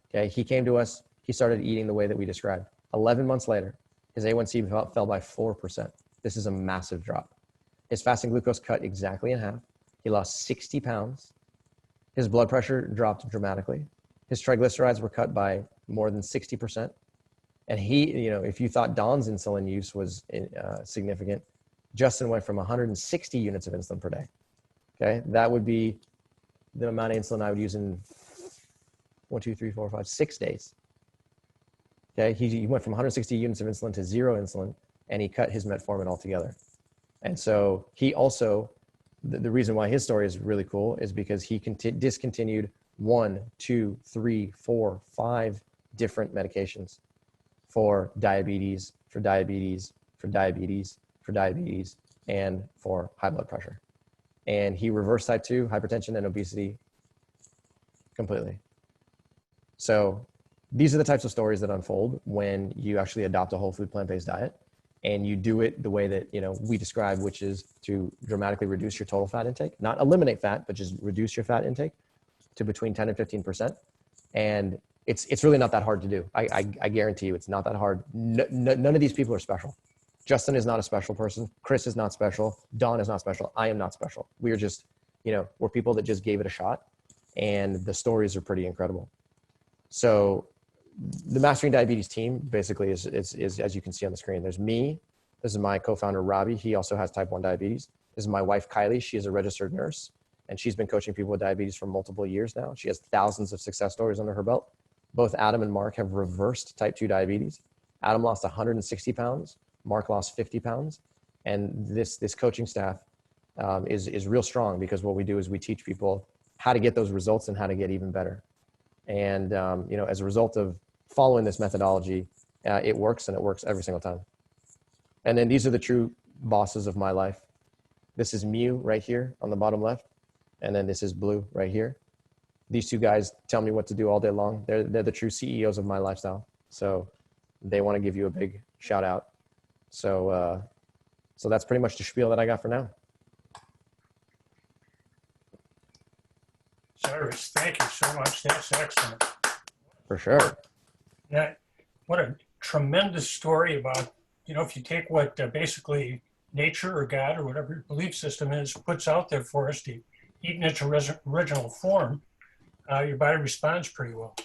Okay, he came to us. He started eating the way that we described. 11 months later, his A1C fell by 4%. This is a massive drop. His fasting glucose cut exactly in half. He lost 60 pounds. His blood pressure dropped dramatically. His triglycerides were cut by more than 60%. And he, if you thought Don's insulin use was significant, Justin went from 160 units of insulin per day. Okay, that would be the amount of insulin I would use in 6 days. Okay, he went from 160 units of insulin to 0 insulin, and he cut his metformin altogether. And so he also, the reason why his story is really cool is because he discontinued 1, 2, 3, 4, 5 different medications for diabetes, and for high blood pressure. And he reversed type 2, hypertension, and obesity completely. So these are the types of stories that unfold when you actually adopt a whole food plant-based diet and you do it the way that we describe, which is to dramatically reduce your total fat intake, not eliminate fat, but just reduce your fat intake to between 10 and 15%. And it's really not that hard to do. I guarantee you it's not that hard. None of these people are special. Justin is not a special person. Chris is not special. Dawn is not special. I am not special. We are just, we're people that just gave it a shot, and the stories are pretty incredible. So the Mastering Diabetes team basically is as you can see on the screen. There's me. This is my co-founder, Robbie. He also has type 1 diabetes. This is my wife, Kylie. She is a registered nurse, and she's been coaching people with diabetes for multiple years now. She has thousands of success stories under her belt. Both Adam and Mark have reversed type 2 diabetes. Adam lost 160 pounds. Mark lost 50 pounds. And this coaching staff is real strong, because what we do is we teach people how to get those results and how to get even better. And, you know, as a result of following this methodology, it works, and it works every single time. And then these are the true bosses of my life. This is Mew right here on the bottom left. And then this is Blue right here. These two guys tell me what to do all day long. They're the true CEOs of my lifestyle. So they want to give you a big shout out. So, so that's pretty much the spiel that I got for now. Cyrus, thank you so much. That's excellent. For sure. Yeah, what a tremendous story about, you know, if you take what basically nature or God or whatever your belief system is puts out there for us to eat in its original form, your body responds pretty well.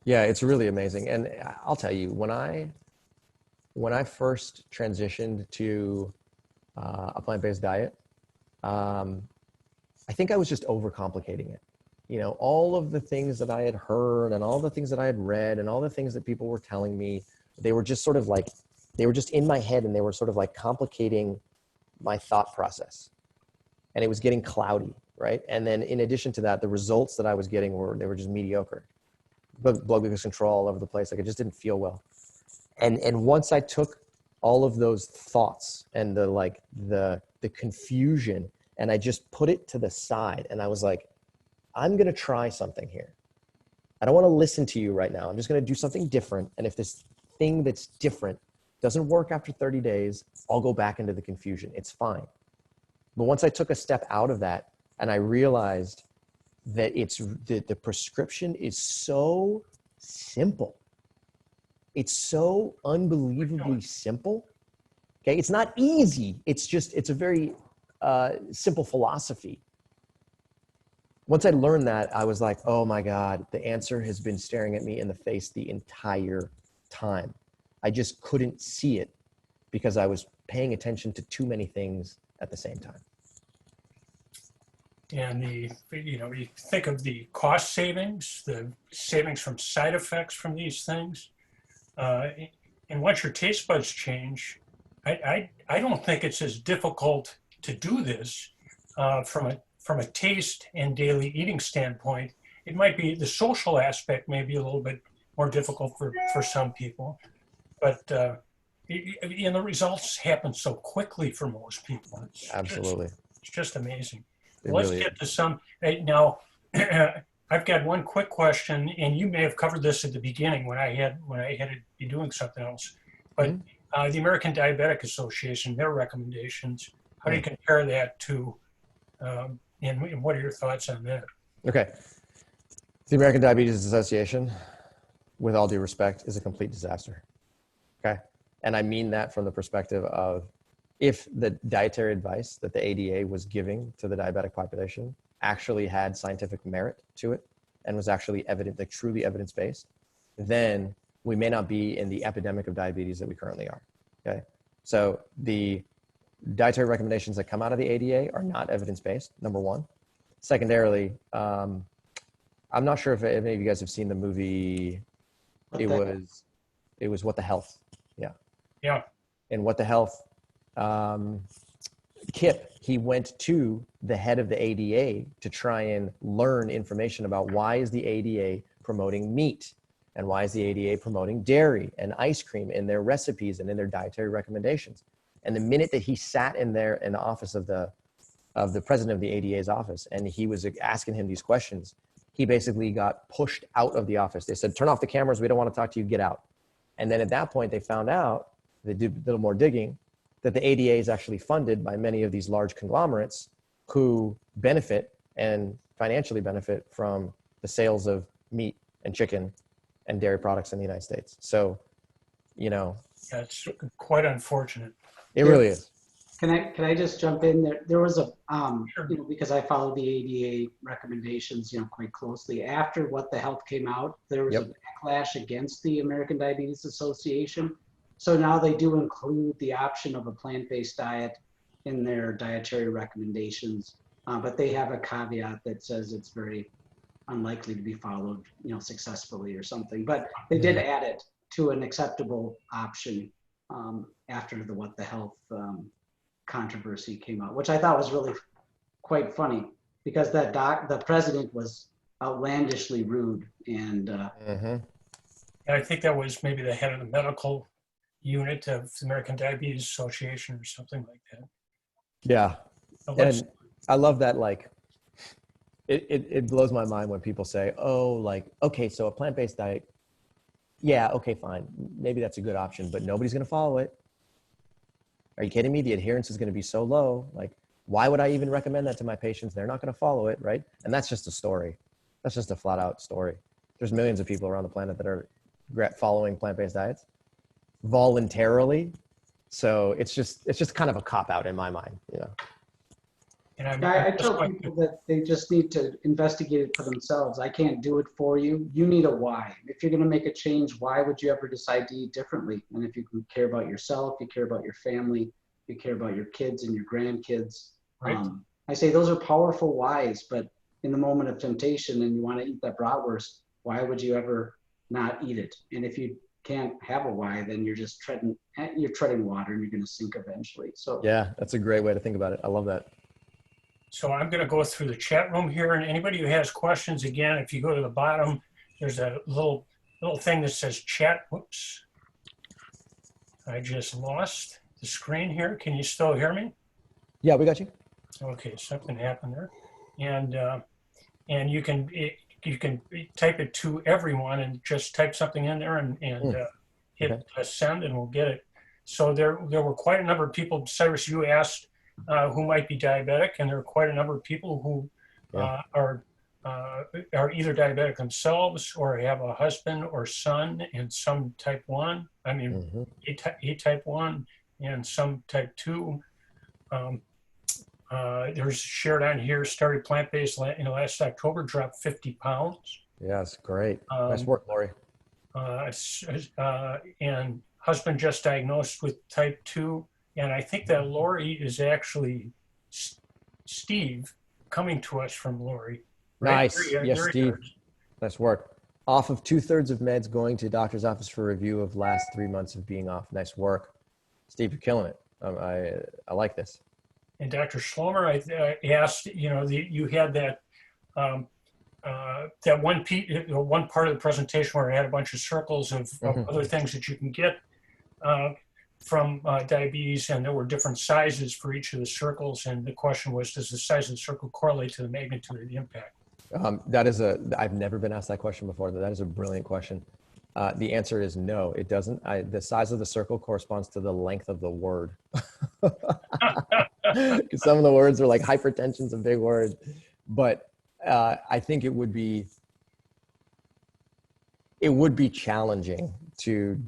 Yeah, it's really amazing. And I'll tell you, when I first transitioned to a plant-based diet, I think I was just overcomplicating it. You know, all of the things that I had heard and all the things that I had read and all the things that people were telling me, they were just sort of like, they were just in my head, and they were sort of like complicating my thought process. And it was getting cloudy, right? And then in addition to that, the results that I was getting they were just mediocre. Blood glucose control all over the place. Like, it just didn't feel well. And once I took all of those thoughts and the confusion, and I just put it to the side, and I was like, I'm going to try something here. I don't want to listen to you right now. I'm just going to do something different. And if this thing that's different doesn't work after 30 days, I'll go back into the confusion. It's fine. But once I took a step out of that, and I realized that the prescription is so simple. It's so unbelievably simple. Okay. It's not easy. It's a very simple philosophy. Once I learned that, I was like, oh my God, the answer has been staring at me in the face the entire time. I just couldn't see it because I was paying attention to too many things at the same time. And you think of the cost savings, the savings from side effects from these things. And once your taste buds change, I don't think it's as difficult to do this from a taste and daily eating standpoint. It might be the social aspect may be a little bit more difficult for some people, but and the results happen so quickly for most people. Absolutely. It's just amazing. Let's get to some now. I've got one quick question, and you may have covered this at the beginning when I had to be doing something else. But the American Diabetic Association, their recommendations, how do you compare that to, and what are your thoughts on that? Okay. The American Diabetes Association, with all due respect, is a complete disaster. Okay. And I mean that from the perspective of, if the dietary advice that the ADA was giving to the diabetic population actually had scientific merit to it and was actually evident, like truly evidence-based, then we may not be in the epidemic of diabetes that we currently are. Okay. So the dietary recommendations that come out of the ADA are not evidence-based, number one. Secondarily, I'm not sure if any of you guys have seen the movie. It was What the Health. Yeah. Yeah. And What the Health, Kip, he went to the head of the ADA to try and learn information about why is the ADA promoting meat, and why is the ADA promoting dairy and ice cream in their recipes and in their dietary recommendations. And the minute that he sat in there in the office of the president of the ADA's office, and he was asking him these questions, he basically got pushed out of the office. They said, turn off the cameras. We don't want to talk to you. Get out. And then at that point, they found out, they did a little more digging, that the ADA is actually funded by many of these large conglomerates who benefit and financially benefit from the sales of meat and chicken and dairy products in the United States. So, you know. That's quite unfortunate. It really is. Can I just jump in there? There was a, Sure. because I follow the ADA recommendations, quite closely. After What the Health came out, there was a backlash against the American Diabetes Association. So now they do include the option of a plant-based diet in their dietary recommendations, but they have a caveat that says it's very unlikely to be followed, successfully or something. But they did add it to an acceptable option after the What the Health controversy came out, which I thought was really quite funny because the president was outlandishly rude and And I think that was maybe the head of the medical unit of the American Diabetes Association or something like that. Yeah. But let's- And I love that, like, it blows my mind when people say, oh, like, okay, so a plant-based diet, yeah, okay, fine. Maybe that's a good option, but nobody's going to follow it. Are you kidding me? The adherence is going to be so low. Like, why would I even recommend that to my patients? They're not going to follow it, right? And that's just a story. That's just a flat out story. There's millions of people around the planet that are following plant-based diets voluntarily. So it's just kind of a cop-out in my mind, you know? And I just tell like people that they just need to investigate it for themselves. I can't do it for you. You need a why. If you're going to make a change, why would you ever decide to eat differently? And if you can care about yourself, you care about your family, you care about your kids and your grandkids. Right. I say those are powerful whys, but in the moment of temptation and you want to eat that bratwurst, why would you ever not eat it? And if you can't have a why, then you're just treading water and you're going to sink eventually. So Yeah, that's a great way to think about it. I love that. So I'm going to go through the chat room here, and anybody who has questions, again, if you go to the bottom, there's a little thing that says chat. Whoops. I just lost the screen here. Can you still hear me? Yeah, we got you. Okay, something happened there. And you can type it to everyone and just type something in there and hit send, and we'll get it. So there were quite a number of people. Cyrus, you asked who might be diabetic, and there are quite a number of people who are either diabetic themselves or have a husband or son and some type 1. I mean, A type 1 and some type 2. There's shared on here, started plant-based in last October, dropped 50 pounds. Yeah, it's great. Nice work, Lori. And husband just diagnosed with type 2. And I think that Lori is actually Steve coming to us from Lori. Right? Nice. Yes, Steve. Nice work. Off of 2/3 of meds, going to doctor's office for review of last 3 months of being off. Nice work. Steve, you're killing it. I like this. And Dr. Schlomer, I asked, you had that that one part of the presentation where I had a bunch of circles of other things that you can get from diabetes, and there were different sizes for each of the circles. And the question was, does the size of the circle correlate to the magnitude of the impact? I've never been asked that question before. That is a brilliant question. The answer is no, it doesn't. The size of the circle corresponds to the length of the word. Some of the words are like hypertension's a big word, but I think it would be challenging to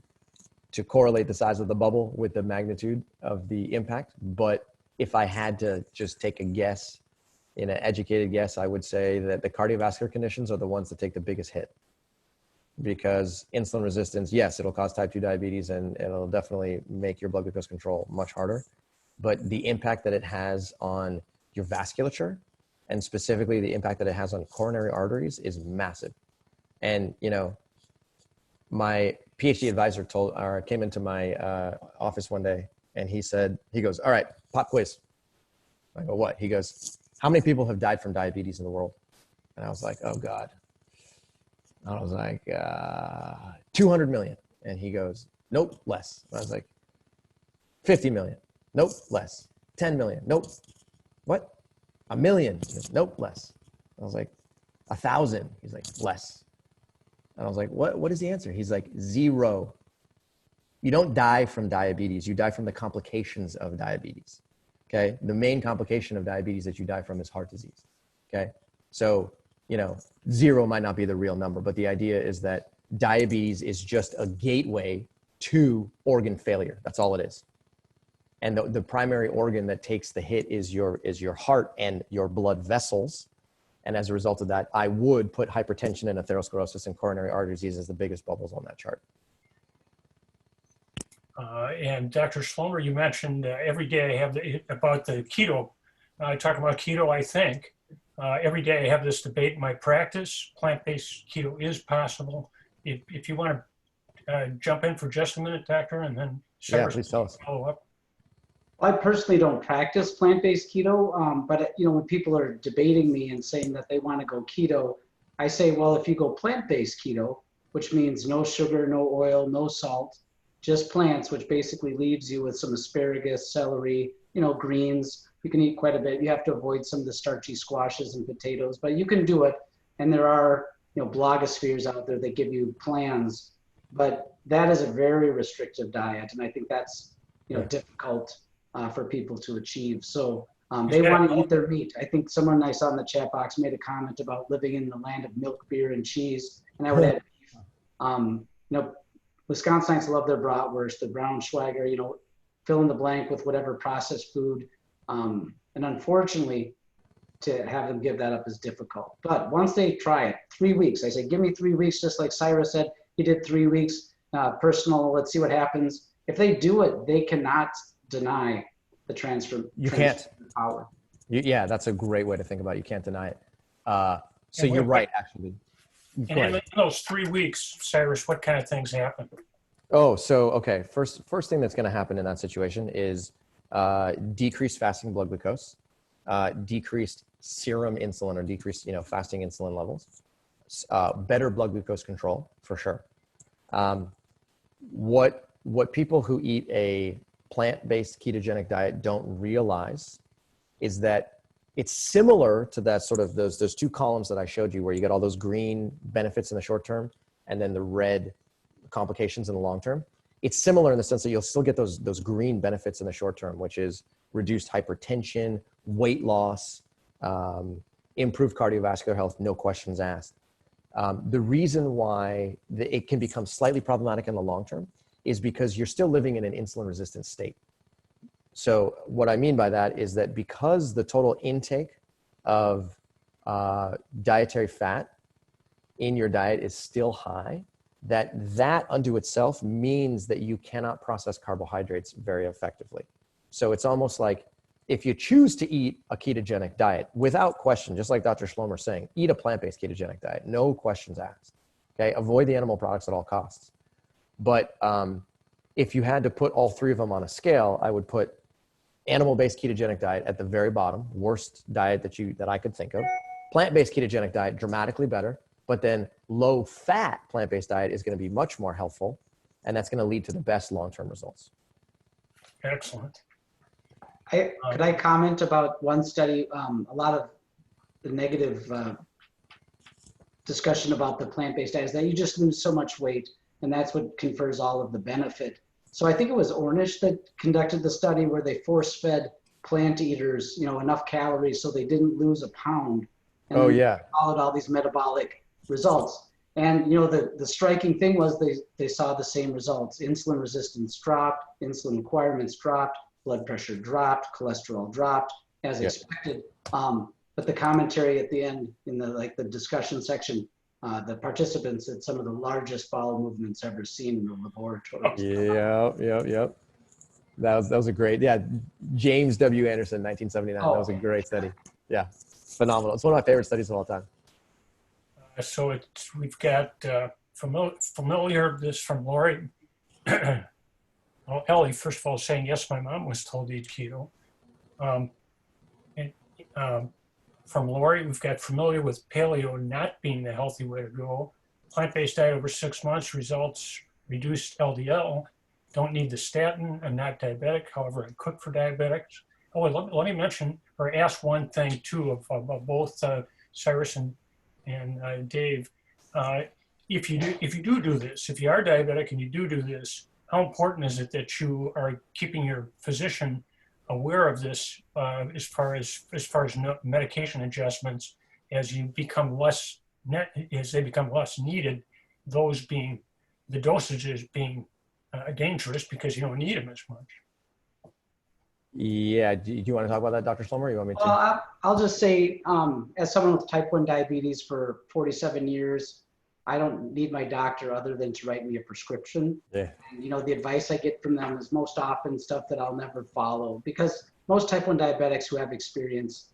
correlate the size of the bubble with the magnitude of the impact. But if I had to just take a guess, in an educated guess, I would say that the cardiovascular conditions are the ones that take the biggest hit. Because insulin resistance, yes, it'll cause type 2 diabetes and it'll definitely make your blood glucose control much harder. But the impact that it has on your vasculature, and specifically the impact that it has on coronary arteries, is massive. And, my PhD advisor came into my office one day, and he goes, all right, pop quiz. I go, what? He goes, how many people have died from diabetes in the world? And I was like, oh God. I was like, 200 million. And he goes, nope, less. I was like, 50 million. Nope, less. 10 million. Nope. What? 1 million. He goes, nope, less. I was like, 1,000. He's like, less. And I was like, what is the answer? He's like, 0. You don't die from diabetes. You die from the complications of diabetes. Okay. The main complication of diabetes that you die from is heart disease. Okay. So, 0 might not be the real number, but the idea is that diabetes is just a gateway to organ failure. That's all it is. And the primary organ that takes the hit is your heart and your blood vessels. And as a result of that, I would put hypertension and atherosclerosis and coronary artery disease as the biggest bubbles on that chart. And Dr. Schlomer, you mentioned every day I have about the keto. I talk about keto, I think. Every day I have this debate in my practice. Plant-based keto is possible. If you want to jump in for just a minute, Doctor, and then Cyrus, please tell us. Follow up. I personally don't practice plant-based keto, but you know, when people are debating me and saying that they want to go keto, I say, well, if you go plant-based keto, which means no sugar, no oil, no salt, just plants, which basically leaves you with some asparagus, celery, you know, greens. You can eat quite a bit. You have to avoid some of the starchy squashes and potatoes, but you can do it. And there are, you know, blogospheres out there that give you plans, but that is a very restrictive diet. And I think that's, you know, difficult for people to achieve. So they want to eat their meat. I think someone I saw in the chat box made a comment about living in the land of milk, beer, and cheese. And I would add beef. You know, Wisconsinites love their bratwurst, the Braunschweiger, you know, fill in the blank with whatever processed food. And unfortunately, to have them give that up is difficult. But once they try it, 3 weeks, I say, give me 3 weeks, just like Cyrus said, he did 3 weeks, personal, let's see what happens. If they do it, they cannot deny the transfer. You can't. Power. Yeah, that's a great way to think about it. You can't deny it. So you're right, actually. And in those 3 weeks, Cyrus, what kind of things happen? Oh, so, okay. First thing that's going to happen in that situation is decreased fasting blood glucose, decreased serum insulin or decreased, you know, fasting insulin levels, better blood glucose control for sure. What people who eat a plant-based ketogenic diet don't realize is that it's similar to that sort of those two columns that I showed you, where you get all those green benefits in the short term and then the red complications in the long term. It's similar in the sense that you'll still get those green benefits in the short term, which is reduced hypertension, weight loss, improved cardiovascular health, no questions asked. The reason why it can become slightly problematic in the long term is because you're still living in an insulin resistant state. So what I mean by that is that because the total intake of dietary fat in your diet is still high, that unto itself means that you cannot process carbohydrates very effectively. So it's almost like if you choose to eat a ketogenic diet, without question, just like Dr. Schlomer saying, eat a plant-based ketogenic diet, no questions asked. Okay, avoid the animal products at all costs. But if you had to put all three of them on a scale, I would put animal-based ketogenic diet at the very bottom, worst diet that I could think of. Plant-based ketogenic diet, dramatically better, but then low-fat plant-based diet is going to be much more helpful, and that's going to lead to the best long-term results. Excellent. Could I comment about one study? A lot of the negative discussion about the plant-based diet is that you just lose so much weight, and that's what confers all of the benefit. So I think it was Ornish that conducted the study where they force-fed plant eaters, you know, enough calories so they didn't lose a pound. And followed all these metabolic results. And you know, the striking thing was they saw the same results. Insulin resistance dropped, insulin requirements dropped, blood pressure dropped, cholesterol dropped as expected. But the commentary at the end in the discussion section, the participants had some of the largest bowel movements ever seen in the laboratory. Yep. That was a great, James W. Anderson, 1979. That was a great study. Yeah, phenomenal. It's one of my favorite studies of all time. So we've got familiar this from Lori. Well, Ellie, first of all, saying, yes, my mom was told to eat keto. From Lori, we've got familiar with paleo not being the healthy way to go. Plant-based diet over 6 months results reduced LDL. Don't need the statin. I'm not diabetic. However, I cook for diabetics. Oh, let me mention or ask one thing too of both Cyrus and Dave. If you do this, if you are diabetic and you do this, how important is it that you are keeping your physician aware of this as far as medication adjustments as they become less needed, those being the dosages being dangerous because you don't need them as much. Yeah, do you want to talk about that, Dr. Schlomer? You want me to? Well, I'll just say, as someone with type 1 diabetes for 47 years, I don't need my doctor other than to write me a prescription. Yeah. And, you know, the advice I get from them is most often stuff that I'll never follow because most type 1 diabetics who have experience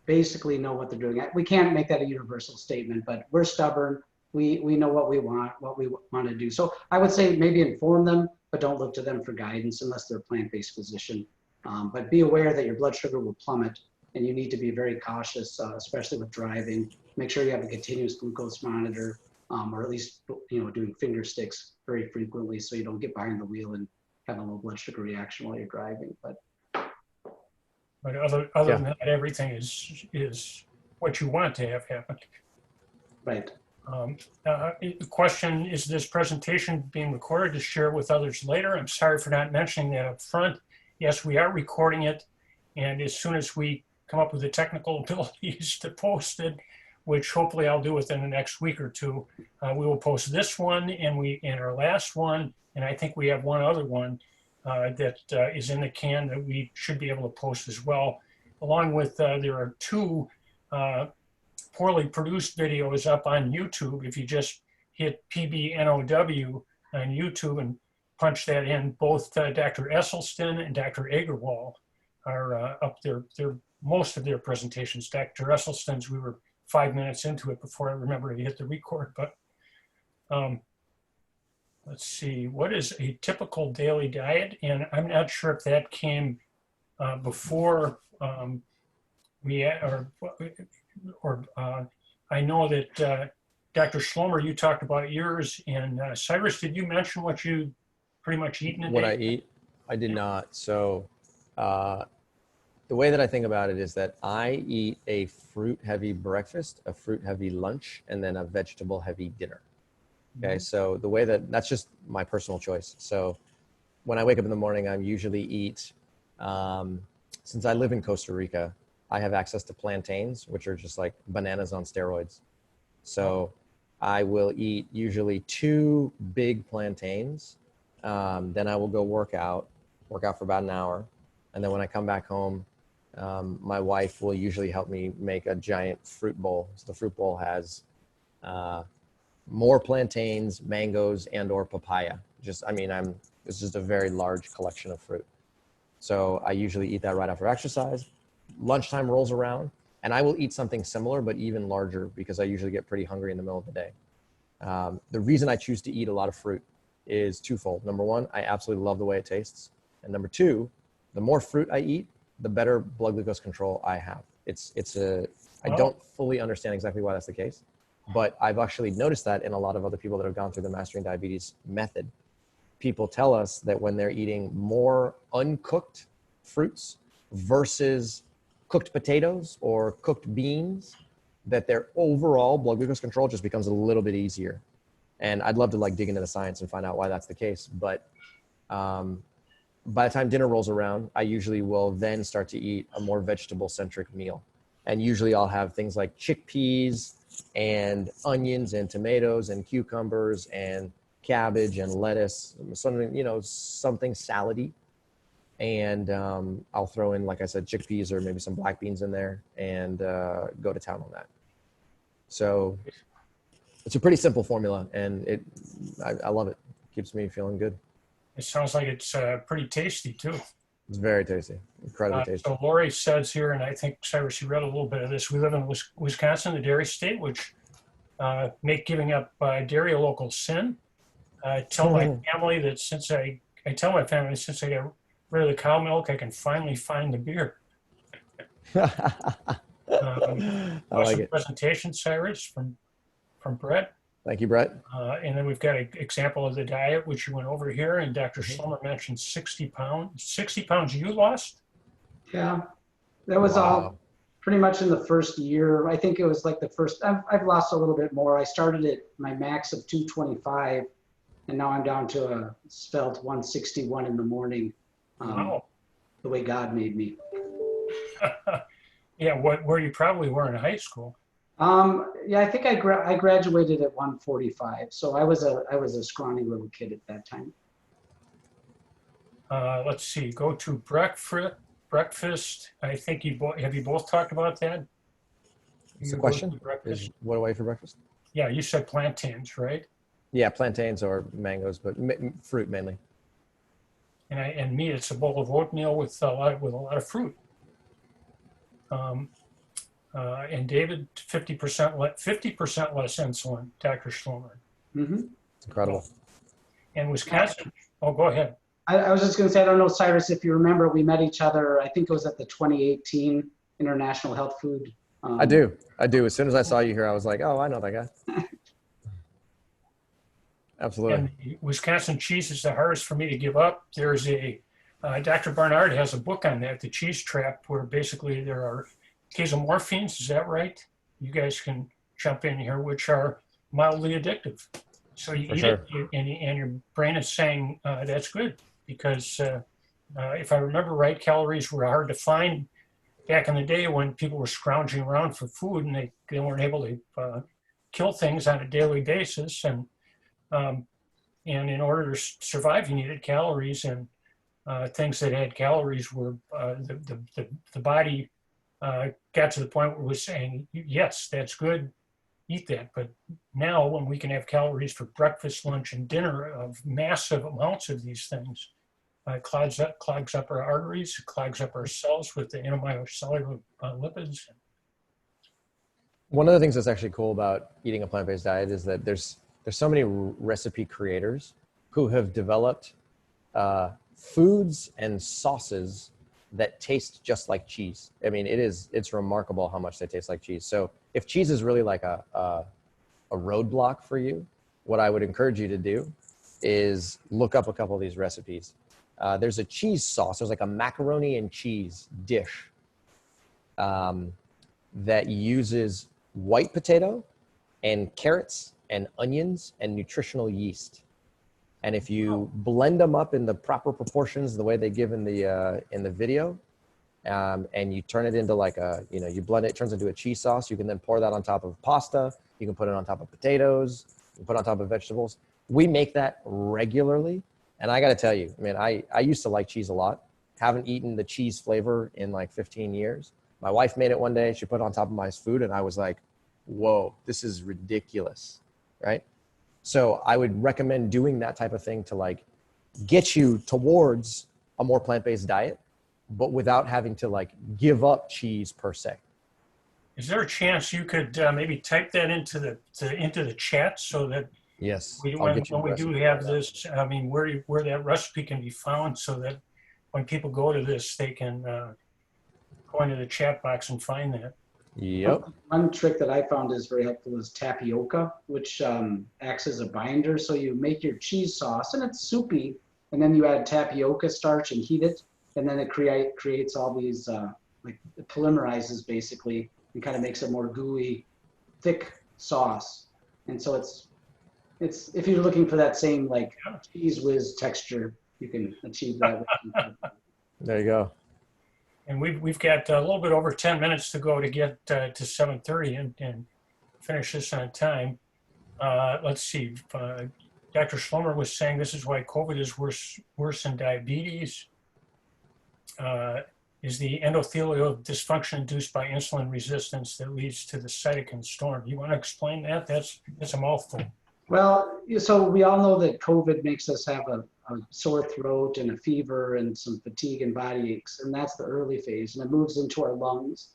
basically know what they're doing. We can't make that a universal statement, but we're stubborn. We know what we want to do. So I would say maybe inform them, but don't look to them for guidance unless they're a plant-based physician. But be aware that your blood sugar will plummet, and you need to be very cautious, especially with driving. Make sure you have a continuous glucose monitor, or at least doing finger sticks very frequently, so you don't get behind the wheel and have a low blood sugar reaction while you're driving. But other than that, everything is what you want to have happen. right. The question, is this presentation being recorded to share with others later? I'm sorry for not mentioning that up front. Yes, we are recording it, and as soon as we come up with the technical abilities to post it, which hopefully I'll do within the next week or two, we will post this one and our last one, and I think we have one other one that is in the can that we should be able to post as well. Along with, there are two poorly produced videos up on YouTube. If you just hit PBNOW on YouTube and punch that in, both Dr. Esselstyn and Dr. Agarwal are up there. They're most of their presentations. Dr. Esselstyn's, we were 5 minutes into it before I remember to hit the record, but let's see, what is a typical daily diet? And I'm not sure if that came before I know that Dr. Schlomer, you talked about yours, and Cyrus, did you mention what you pretty much eat in a day? What I eat? I did not. So the way that I think about it is that I eat a fruit-heavy breakfast, a fruit-heavy lunch, and then a vegetable-heavy dinner. Okay, so the way that's just my personal choice. So when I wake up in the morning, I usually eat, since I live in Costa Rica, I have access to plantains, which are just like bananas on steroids. So I will eat usually 2 big plantains. Then I will go work out for about an hour. And then when I come back home, my wife will usually help me make a giant fruit bowl. So the fruit bowl has more plantains, mangoes, and or papaya. It's just a very large collection of fruit. So I usually eat that right after exercise. Lunchtime rolls around and I will eat something similar, but even larger, because I usually get pretty hungry in the middle of the day. The reason I choose to eat a lot of fruit is twofold. Number one, I absolutely love the way it tastes. And number two, the more fruit I eat, the better blood glucose control I have. I don't fully understand exactly why that's the case, but I've actually noticed that in a lot of other people that have gone through the Mastering Diabetes method. People tell us that when they're eating more uncooked fruits versus cooked potatoes or cooked beans, that their overall blood glucose control just becomes a little bit easier. And I'd love to dig into the science and find out why that's the case. But by the time dinner rolls around, I usually will then start to eat a more vegetable-centric meal. And usually I'll have things like chickpeas and onions and tomatoes and cucumbers and cabbage and lettuce, something salady. And I'll throw in, like I said, chickpeas or maybe some black beans in there and go to town on that. So it's a pretty simple formula, and I love it. Keeps me feeling good. It sounds like it's pretty tasty too. It's very tasty, incredibly tasty. So Lori says here, and I think Cyrus, you read a little bit of this, we live in Wisconsin, the dairy state, which make giving up dairy a local sin. I tell my family that since I got rid of the cow milk, I can finally find the beer. I like it. Presentation, Cyrus, from Brett. Thank you, Brett. And then we've got an example of the diet, which you went over here, and Dr. Schlomer mentioned 60 pounds. 60 pounds you lost? Yeah, that was all pretty much in the first year. I think it was like the first, I've lost a little bit more. I started at my max of 225, and now I'm down to a svelte 161 in the morning. Wow. The way God made me. Yeah, where you probably were in high school. Yeah, I think I graduated at 145, so I was a scrawny little kid at that time. Let's see. Go to breakfast. I think have you both talked about that? The question is, what do I eat for breakfast? Yeah, you said plantains, right? Yeah, plantains or mangoes, but fruit mainly. And me, it's a bowl of oatmeal with a lot of fruit. And David, 50% less insulin, Dr. Schlomer. Mm-hmm. It's incredible. And Wisconsin, oh, go ahead. I was just going to say, I don't know, Cyrus, if you remember, we met each other, I think it was at the 2018 International Health Food. I do. As soon as I saw you here, I was like, oh, I know that guy. Absolutely. And Wisconsin cheese is the hardest for me to give up. There's Dr. Barnard has a book on that, The Cheese Trap, where basically there are casomorphines, is that right? You guys can jump in here, which are mildly addictive. So you eat it, and your brain is saying that's good, because if I remember right, calories were hard to find back in the day when people were scrounging around for food and they weren't able to kill things on a daily basis. And in order to survive, you needed calories, and things that had calories were the body got to the point where it was saying, yes, that's good, eat that. But now when we can have calories for breakfast, lunch, and dinner of massive amounts of these things, clogs up our arteries, clogs up our cells with the intercellular lipids. One of the things that's actually cool about eating a plant-based diet is that there's so many recipe creators who have developed foods and sauces that taste just like cheese. I mean, it's remarkable how much they taste like cheese. So if cheese is really like a roadblock for you, what I would encourage you to do is look up a couple of these recipes. There's a cheese sauce. There's like a macaroni and cheese dish that uses white potato and carrots and onions and nutritional yeast. And if you blend them up in the proper proportions, the way they give in the video, and you turn it into like you blend it, it turns into a cheese sauce. You can then pour that on top of pasta. You can put it on top of potatoes. You can put it on top of vegetables. We make that regularly. And I got to tell you, I mean, I used to like cheese a lot. Haven't eaten the cheese flavor in like 15 years. My wife made it one day. She put it on top of my food, and I was like, whoa, this is ridiculous, right? So I would recommend doing that type of thing to like get you towards a more plant-based diet, but without having to like give up cheese per se. Is there a chance you could maybe type that into the chat so that yes, when we do have this, I mean, where that recipe can be found, so that when people go to this, they can go into the chat box and find that. Yep. One trick that I found is very helpful is tapioca, which acts as a binder. So you make your cheese sauce, and it's soupy, and then you add tapioca starch and heat it, and then it creates all these like it polymerizes basically, and kind of makes a more gooey, thick sauce. And so it's if you're looking for that same like cheese whiz texture, you can achieve that. There you go. And we've got a little bit over 10 minutes to go to get to 7:30 and finish this on time. Let's see. Dr. Schlomer was saying this is why COVID is worse than diabetes. Is the endothelial dysfunction induced by insulin resistance that leads to the cytokine storm. You want to explain that? That's a mouthful. Well, so we all know that COVID makes us have a sore throat and a fever and some fatigue and body aches, and that's the early phase, and it moves into our lungs.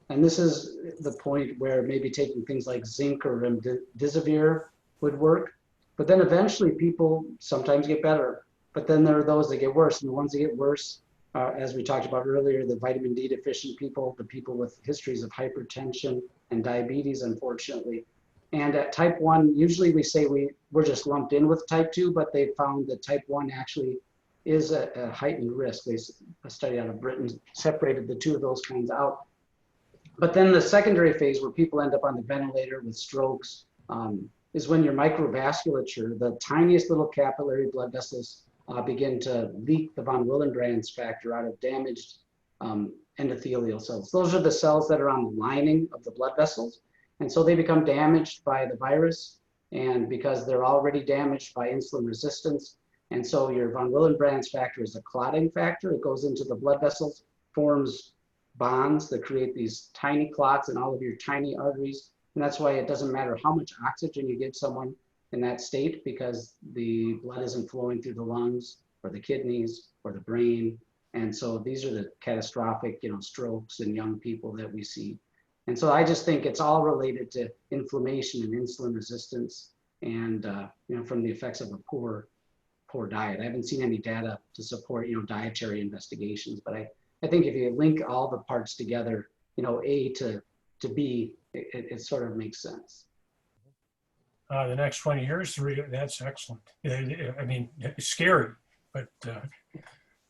And this is the point where maybe taking things like zinc or remdesivir would work. But then eventually people sometimes get better, but then there are those that get worse, and the ones that get worse, as we talked about earlier, the vitamin D deficient people, the people with histories of hypertension and diabetes, unfortunately. And at type 1, usually we say we're just lumped in with type 2, but they found that type 1 actually is a heightened risk. A study out of Britain separated the two of those kinds out. But then the secondary phase where people end up on the ventilator with strokes is when your microvasculature, the tiniest little capillary blood vessels, begin to leak the von Willebrand's factor out of damaged endothelial cells. Those are the cells that are on the lining of the blood vessels. And so they become damaged by the virus, and because they're already damaged by insulin resistance. And so your von Willebrand's factor is a clotting factor. It goes into the blood vessels, forms bonds that create these tiny clots in all of your tiny arteries. And that's why it doesn't matter how much oxygen you give someone in that state, because the blood isn't flowing through the lungs or the kidneys or the brain. And so these are the catastrophic, strokes in young people that we see. And so I just think it's all related to inflammation and insulin resistance, and from the effects of a poor poor diet. I haven't seen any data to support, dietary investigations, but I think if you link all the parts together, A to B, it sort of makes sense. The next one here is that's excellent. I mean, it's scary, but the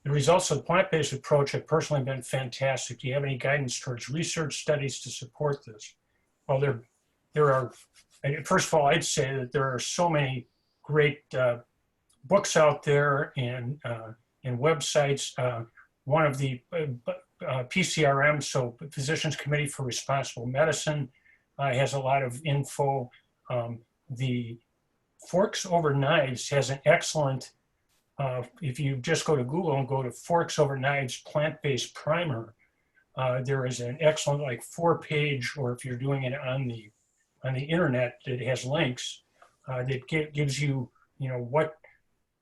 results of the plant-based approach have personally been fantastic. Do you have any guidance towards research studies to support this? Well, there are, first of all, I'd say that there are so many great books out there and websites. One of the PCRM, so Physicians Committee for Responsible Medicine, has a lot of info. The Forks Over Knives has an excellent, if you just go to Google and go to Forks Over Knives plant-based primer, there is an excellent 4-page, or if you're doing it on the internet, that has links that gives you,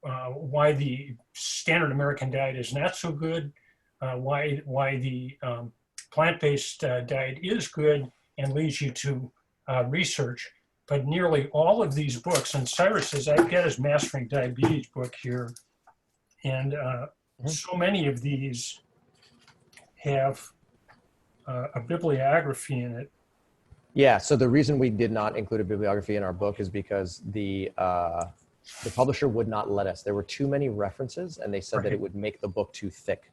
why the standard American diet is not so good, why the plant-based diet is good, and leads you to research. But nearly all of these books, and Cyrus says, I've got his Mastering Diabetes book here, and so many of these have a bibliography in it. Yeah, so the reason we did not include a bibliography in our book is because the publisher would not let us. There were too many references, and they said that it would make the book too thick.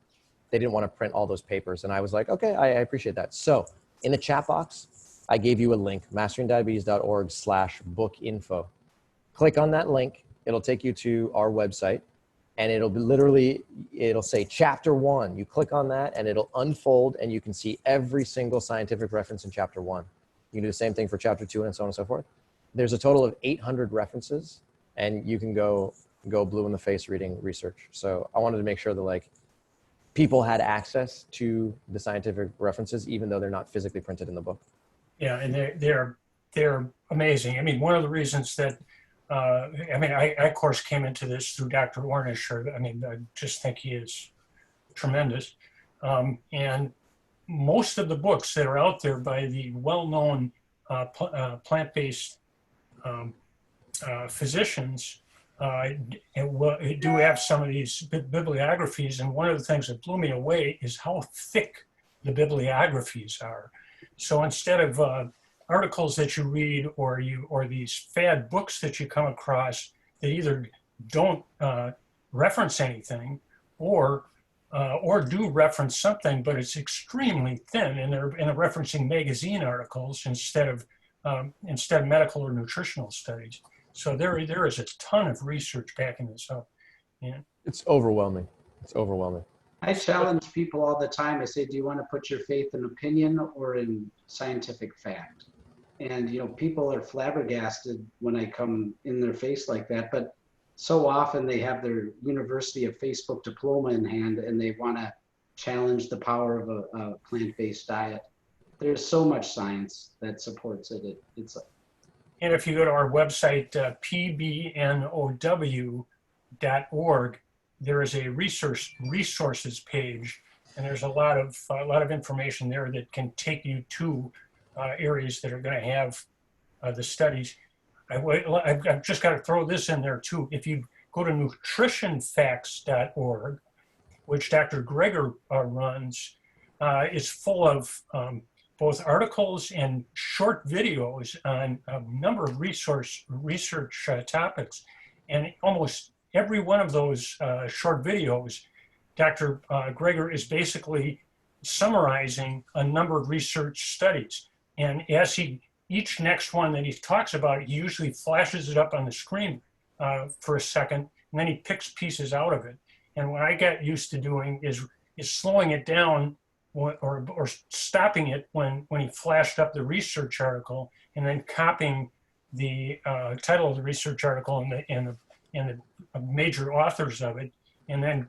They didn't want to print all those papers, and I was like, okay, I appreciate that. So in the chat box, I gave you a link, masteringdiabetes.org/bookinfo. Click on that link. It'll take you to our website, and it'll be it'll say chapter 1. You click on that, and it'll unfold, and you can see every single scientific reference in chapter 1. You can do the same thing for chapter 2 and so on and so forth. There's a total of 800 references, and you can go blue in the face reading research. So I wanted to make sure that people had access to the scientific references, even though they're not physically printed in the book. Yeah, and they're amazing. I mean, one of the reasons that I of course came into this through Dr. Ornish. I just think he is tremendous. And most of the books that are out there by the well-known plant-based physicians do have some of these bibliographies. And one of the things that blew me away is how thick the bibliographies are. So instead of articles that you read or these fad books that you come across that either don't reference anything or do reference something, but it's extremely thin, and they're referencing magazine articles instead of medical or nutritional studies. So there is a ton of research backing this up. Yeah. It's overwhelming. It's overwhelming. I challenge people all the time. I say, do you want to put your faith in opinion or in scientific fact? And, people are flabbergasted when I come in their face like that. But so often they have their University of Facebook diploma in hand and they want to challenge the power of a plant-based diet. There's so much science that supports it. And if you go to our website, pbnow.org, there is a resources page, and there's a lot of information there that can take you to areas that are going to have the studies. I've just got to throw this in there too. If you go to nutritionfacts.org, which Dr. Greger runs, is full of both articles and short videos on a number of research topics, and almost every one of those short videos, Dr. Greger is basically summarizing a number of research studies. And as each next one that he talks about, he usually flashes it up on the screen for a second, and then he picks pieces out of it. And what I got used to doing is slowing it down or stopping it when he flashed up the research article, and then copying the title of the research article and the major authors of it, and then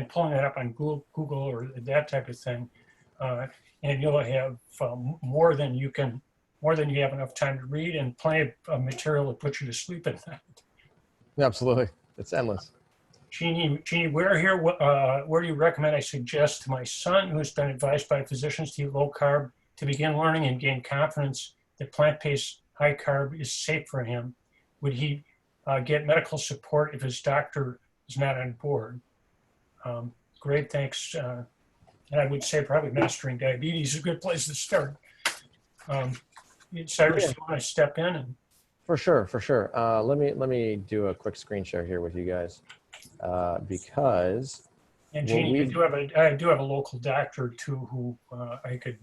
pulling it up on Google or that type of thing, and you'll have more than you have enough time to read, and plenty of material to put you to sleep at night. Absolutely, it's endless. Jeannie, where do you recommend I suggest to my son, who's been advised by physicians to eat low carb, to begin learning and gain confidence that plant-based high carb is safe for him? Would he get medical support if his doctor is not on board. Great, thanks. And I would say probably Mastering Diabetes is a good place to start. Cyrus, Yeah. you want to step in? And For sure, for sure. Let me do a quick screen share here with you guys, because And well, Jeannie, I do have a local doctor too who I could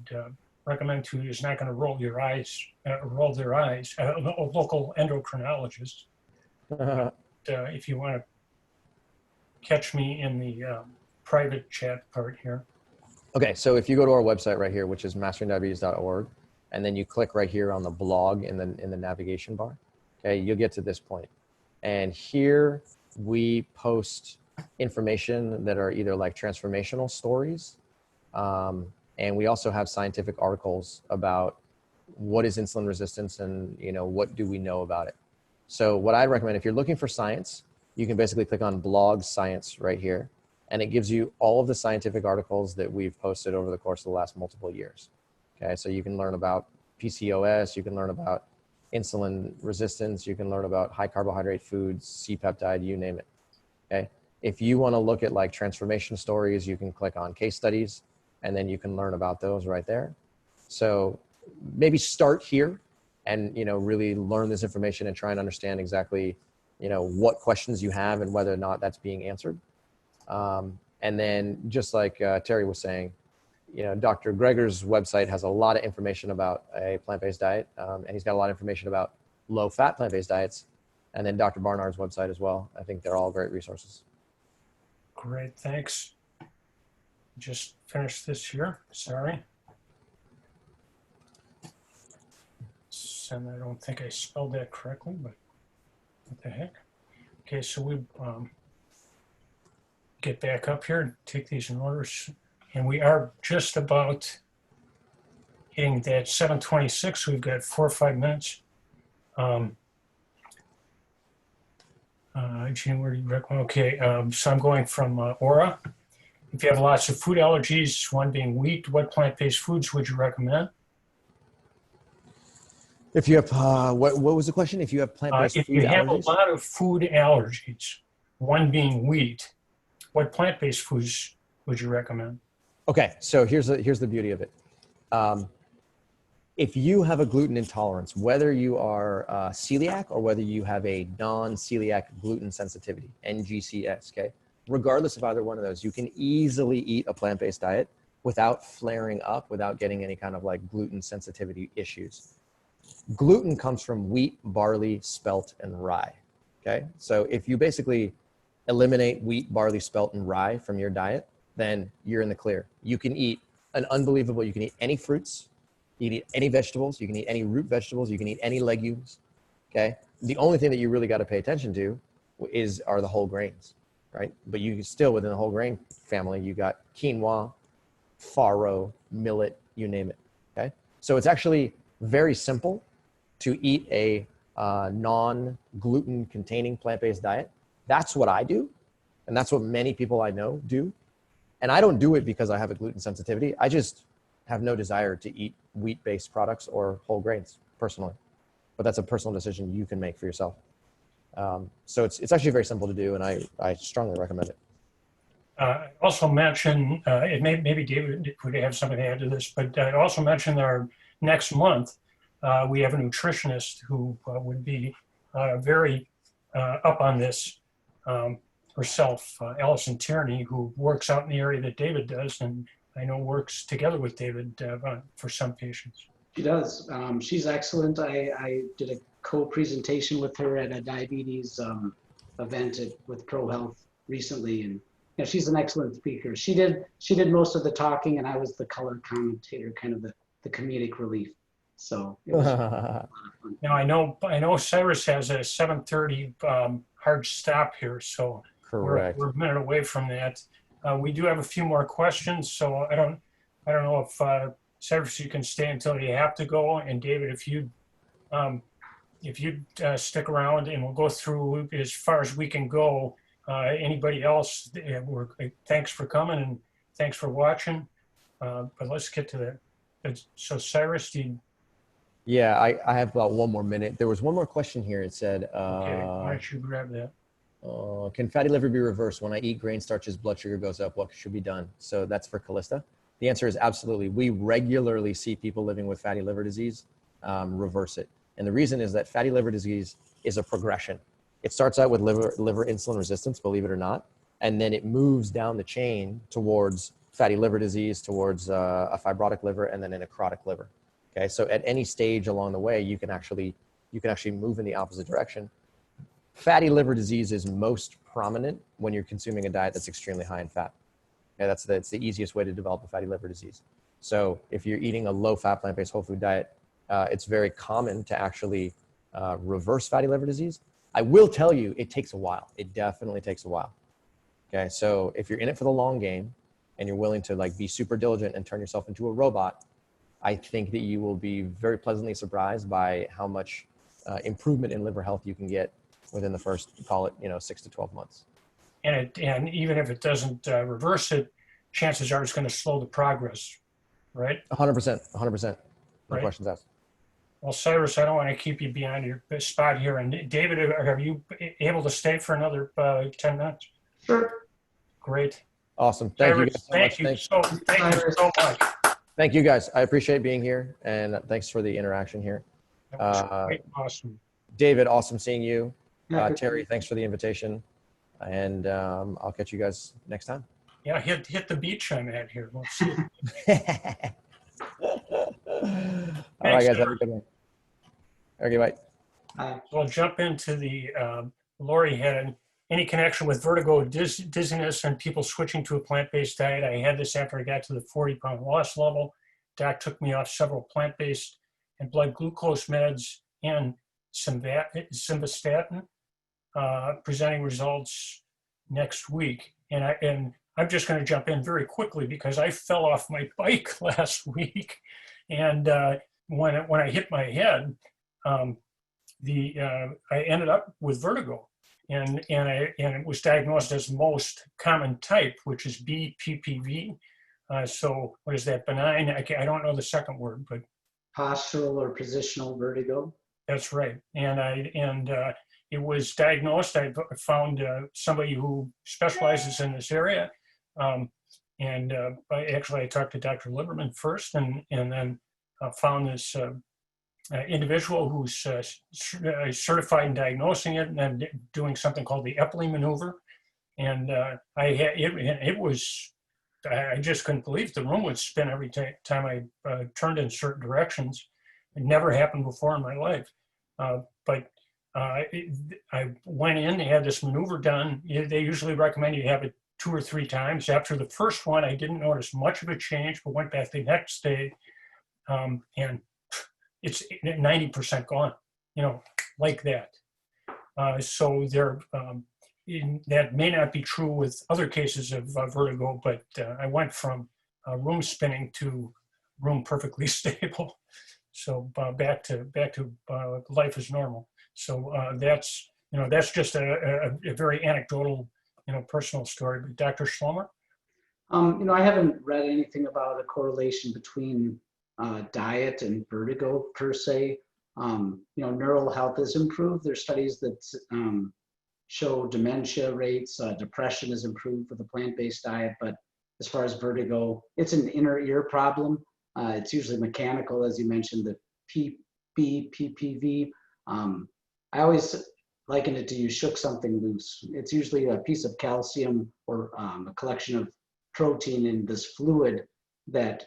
recommend to you. Is not going to roll their eyes. A local endocrinologist. If you want to catch me in the private chat part here. Okay, so if you go to our website right here, which is masteringdiabetes.org, and then you click right here on the blog in the navigation bar, okay, you'll get to this point. And here we post information that are either like transformational stories, and we also have scientific articles about what is insulin resistance and, you know, what do we know about it. So what I'd recommend, if you're looking for science, you can basically click on blog science right here, and it gives you all of the scientific articles that we've posted over the course of the last multiple years. Okay, so you can learn about PCOS, you can learn about insulin resistance, you can learn about high carbohydrate foods, C-peptide, you name it. Okay, if you want to look at like transformation stories, you can click on case studies, and then you can learn about those right there. So maybe start here and, you know, really learn this information and try and understand exactly, you know, what questions you have and whether or not that's being answered. And then just like Terry was saying, you know, Dr. Greger's website has a lot of information about a plant-based diet, and he's got a lot of information about low-fat plant-based diets. And then Dr. Barnard's website as well. I think they're all great resources. Great, thanks. Just finished this here. Sorry. And I don't think I spelled that correctly, but what the heck? Okay, so we get back up here and take these in order. And we are just about hitting that 7:26. We've got 4 or 5 minutes. Gene, where do you recommend? Okay, so I'm going from Aura. If you have lots of food allergies, one being wheat, what plant-based foods would you recommend? If you have, what was the question? If you have plant-based If food you have allergies? a lot of food allergies, one being wheat, what plant-based foods would you recommend? Okay, so here's the beauty of it. If you have a gluten intolerance, whether you are celiac or whether you have a non-celiac gluten sensitivity, NGCS, okay? Regardless of either one of those, you can easily eat a plant-based diet without flaring up, without getting any kind of like gluten sensitivity issues. Gluten comes from wheat, barley, spelt, and rye, okay? So if you basically eliminate wheat, barley, spelt, and rye from your diet, then you're in the clear. You can eat you can eat any fruits, you can eat any vegetables, you can eat any root vegetables, you can eat any legumes, okay? The only thing that you really got to pay attention to are the whole grains, right? But you still, within the whole grain family, you got quinoa, farro, millet, you name it, okay? So it's actually very simple to eat a non-gluten containing plant-based diet. That's what I do, and that's what many people I know do. And I don't do it because I have a gluten sensitivity. I just have no desire to eat wheat-based products or whole grains personally. But that's a personal decision you can make for yourself. So it's actually very simple to do, and I strongly recommend it. Also mention, maybe David would have something to add to this, but I also mentioned our next month, we have a nutritionist who would be very up on this herself, Allison Tierney, who works out in the area that David does, and I know works together with David for some patients. She does. She's excellent. I did a co-presentation with her at a diabetes event with Pro Health recently, and yeah, she's an excellent speaker. She did most of the talking, and I was the color commentator, kind of the comedic relief. So it was a lot of fun. Now I know Cyrus has a 7:30 hard stop here, so Correct. we're a minute away from that. We do have a few more questions, so I don't know if Cyrus, you can stay until you have to go, and David, if you stick around, and we'll go through as far as we can go. Anybody else? Thanks for coming and thanks for watching. But let's get to that. So Cyrus, Yeah, I have about one more minute. There was one more question here. It said, Okay, why don't you grab that? can fatty liver be reversed? When I eat grain starches, blood sugar goes up. What should be done? So that's for Callista. The answer is absolutely. We regularly see people living with fatty liver disease reverse it. And the reason is that fatty liver disease is a progression. It starts out with liver insulin resistance, believe it or not, and then it moves down the chain towards fatty liver disease, towards a fibrotic liver, and then a necrotic liver. Okay, so at any stage along the way, you can actually move in the opposite direction. Fatty liver disease is most prominent when you're consuming a diet that's extremely high in fat. Okay, that's the easiest way to develop a fatty liver disease. So if you're eating a low-fat plant-based whole food diet, it's very common to actually reverse fatty liver disease. I will tell you, it takes a while. It definitely takes a while. Okay, so if you're in it for the long game and you're willing to like be super diligent and turn yourself into a robot, I think that you will be very pleasantly surprised by how much improvement in liver health you can get within the first, call it, 6 to 12 months. And even if it doesn't reverse it, chances are it's going to slow the progress, right? 100%, 100%. No Right. questions asked. Well, Cyrus, I don't want to keep you beyond your spot here. And David, are you able to stay for another 10 minutes? Sure. Great. Awesome. Thank you Cyrus, guys so thank much. you. Thank you so much. Thank you guys. I appreciate being here, and thanks for the interaction here. That was great. Awesome. David, awesome seeing you. Yeah, Terry, thanks for the invitation, and I'll catch you guys next time. Yeah, hit the beach I'm at here. We'll see. All right, guys, have a good one. Okay, bye. We'll jump into the Lori had any connection with vertigo, dizziness, and people switching to a plant-based diet. I had this after I got to the 40-pound loss level. Doc took me off several plant-based and blood glucose meds and simvastatin, presenting results next week. And I'm just going to jump in very quickly because I fell off my bike last week, and when I hit my head, I ended up with vertigo, and it was diagnosed as most common type, which is BPPV. So what is that? Benign? I don't know the second word, but postural or positional vertigo. that's right. And it was diagnosed. I found somebody who specializes in this area, and I talked to Dr. Liberman first, and then found this individual who's certified in diagnosing it and then doing something called the Eppley Maneuver. And I just couldn't believe the room would spin every time I turned in certain directions. It never happened before in my life. But I went in, they had this maneuver done. They usually recommend you have it 2 or 3 times. After the first one, I didn't notice much of a change, but went back the next day, and it's 90% gone, like that. So that may not be true with other cases of vertigo, but I went from room spinning to room perfectly stable. So back to life as normal. So that's just a very anecdotal, personal story. But Dr. Schlomer? I haven't read anything about a correlation between diet and vertigo per se. Neural health has improved. There's studies that show dementia rates, depression is improved with a plant-based diet, but as far as vertigo, it's an inner ear problem. It's usually mechanical, as you mentioned, the PPV. I always liken it to you shook something loose. It's usually a piece of calcium or a collection of protein in this fluid that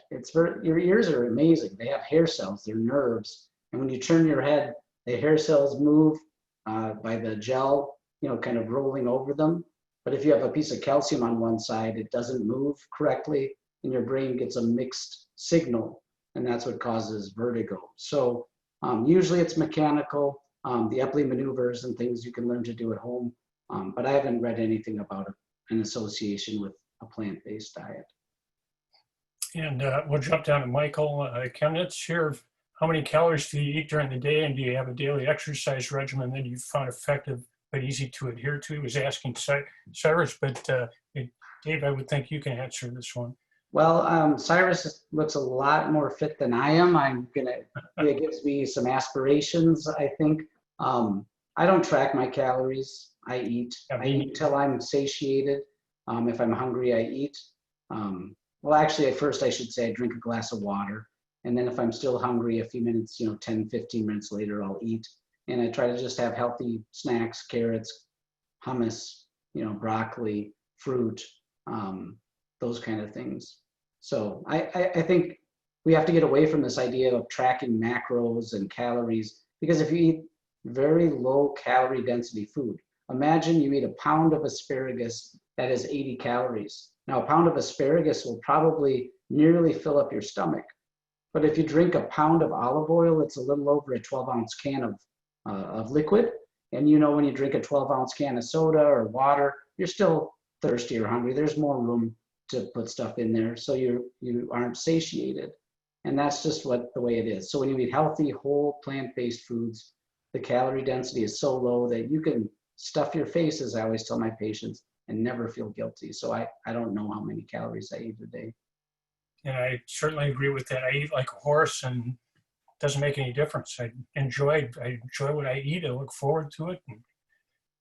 your ears are amazing. They have hair cells, they're nerves. And when you turn your head, the hair cells move by the gel, kind of rolling over them. But if you have a piece of calcium on one side, it doesn't move correctly and your brain gets a mixed signal, and that's what causes vertigo. So usually it's mechanical, the Eppley maneuvers and things you can learn to do at home, but I haven't read anything about an association with a plant-based diet. And we'll jump down to Michael Chemnitz here. How many calories do you eat during the day, and do you have a daily exercise regimen that you found effective but easy to adhere to? He was asking Cyrus, but Dave, I would think you can answer this one. Well, Cyrus looks a lot more fit than I am. It gives me some aspirations, I think. I don't track my calories. I eat. Yeah, I me eat till I'm satiated. If I'm hungry, I eat. Well, actually, at first I should say I drink a glass of water. And then if I'm still hungry, a few minutes, 10, 15 minutes later, I'll eat. And I try to just have healthy snacks, carrots, hummus, broccoli, fruit, those kind of things. So I think we have to get away from this idea of tracking macros and calories, because if you eat very low calorie density food, imagine you eat a pound of asparagus that has 80 calories. Now, a pound of asparagus will probably nearly fill up your stomach. But if you drink a pound of olive oil, it's a little over a 12-ounce can of liquid. And when you drink a 12-ounce can of soda or water, you're still thirsty or hungry. There's more room to put stuff in there, so you aren't satiated. And that's just the way it is. So when you eat healthy, whole, plant-based foods, the calorie density is so low that you can stuff your face, as I always tell my patients, and never feel guilty. So I don't know how many calories I eat a day. And I certainly agree with that. I eat like a horse, and it doesn't make any difference. I enjoy what I eat. I look forward to it. And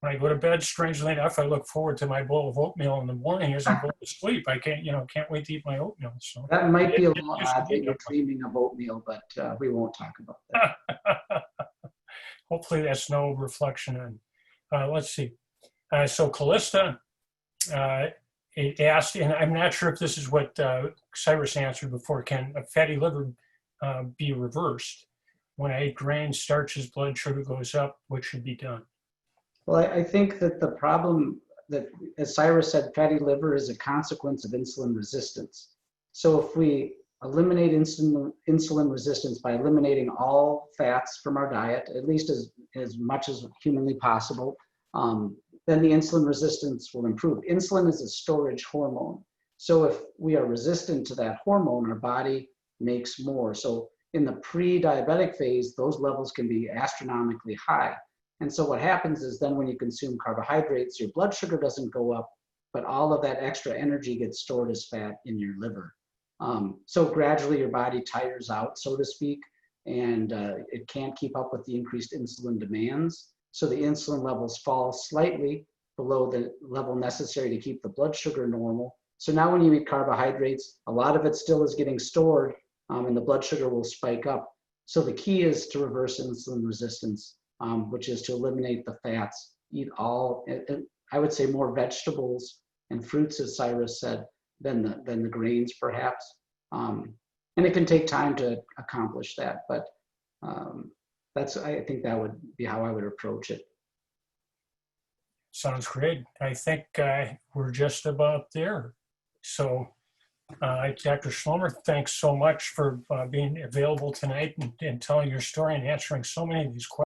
when I go to bed, strangely enough, I look forward to my bowl of oatmeal in the morning as I go to sleep. I can't wait to eat my oatmeal. So That might be a it little used to odd be that you're dreaming of oatmeal, but we won't talk about that. hopefully that's no reflection on. Let's see. So Callista it asked, and I'm not sure if this is what Cyrus answered before, can a fatty liver be reversed? When I eat grains, starches, blood sugar goes up, what should be done? Well, I think that the problem that, as Cyrus said, fatty liver is a consequence of insulin resistance. So if we eliminate insulin resistance by eliminating all fats from our diet, at least as much as humanly possible, then the insulin resistance will improve. Insulin is a storage hormone. So if we are resistant to that hormone, our body makes more. So in the pre-diabetic phase, those levels can be astronomically high. And so what happens is then when you consume carbohydrates, your blood sugar doesn't go up, but all of that extra energy gets stored as fat in your liver. So gradually your body tires out, so to speak, and it can't keep up with the increased insulin demands. So the insulin levels fall slightly below the level necessary to keep the blood sugar normal. So now when you eat carbohydrates, a lot of it still is getting stored, and the blood sugar will spike up. So the key is to reverse insulin resistance, which is to eliminate the fats, eat all, I would say more vegetables and fruits, as Cyrus said, than the grains perhaps. And it can take time to accomplish that, but I think that would be how I would approach it. Sounds great. I think we're just about there. So Dr. Schlomer, thanks so much for being available tonight and telling your story and answering so many of these questions.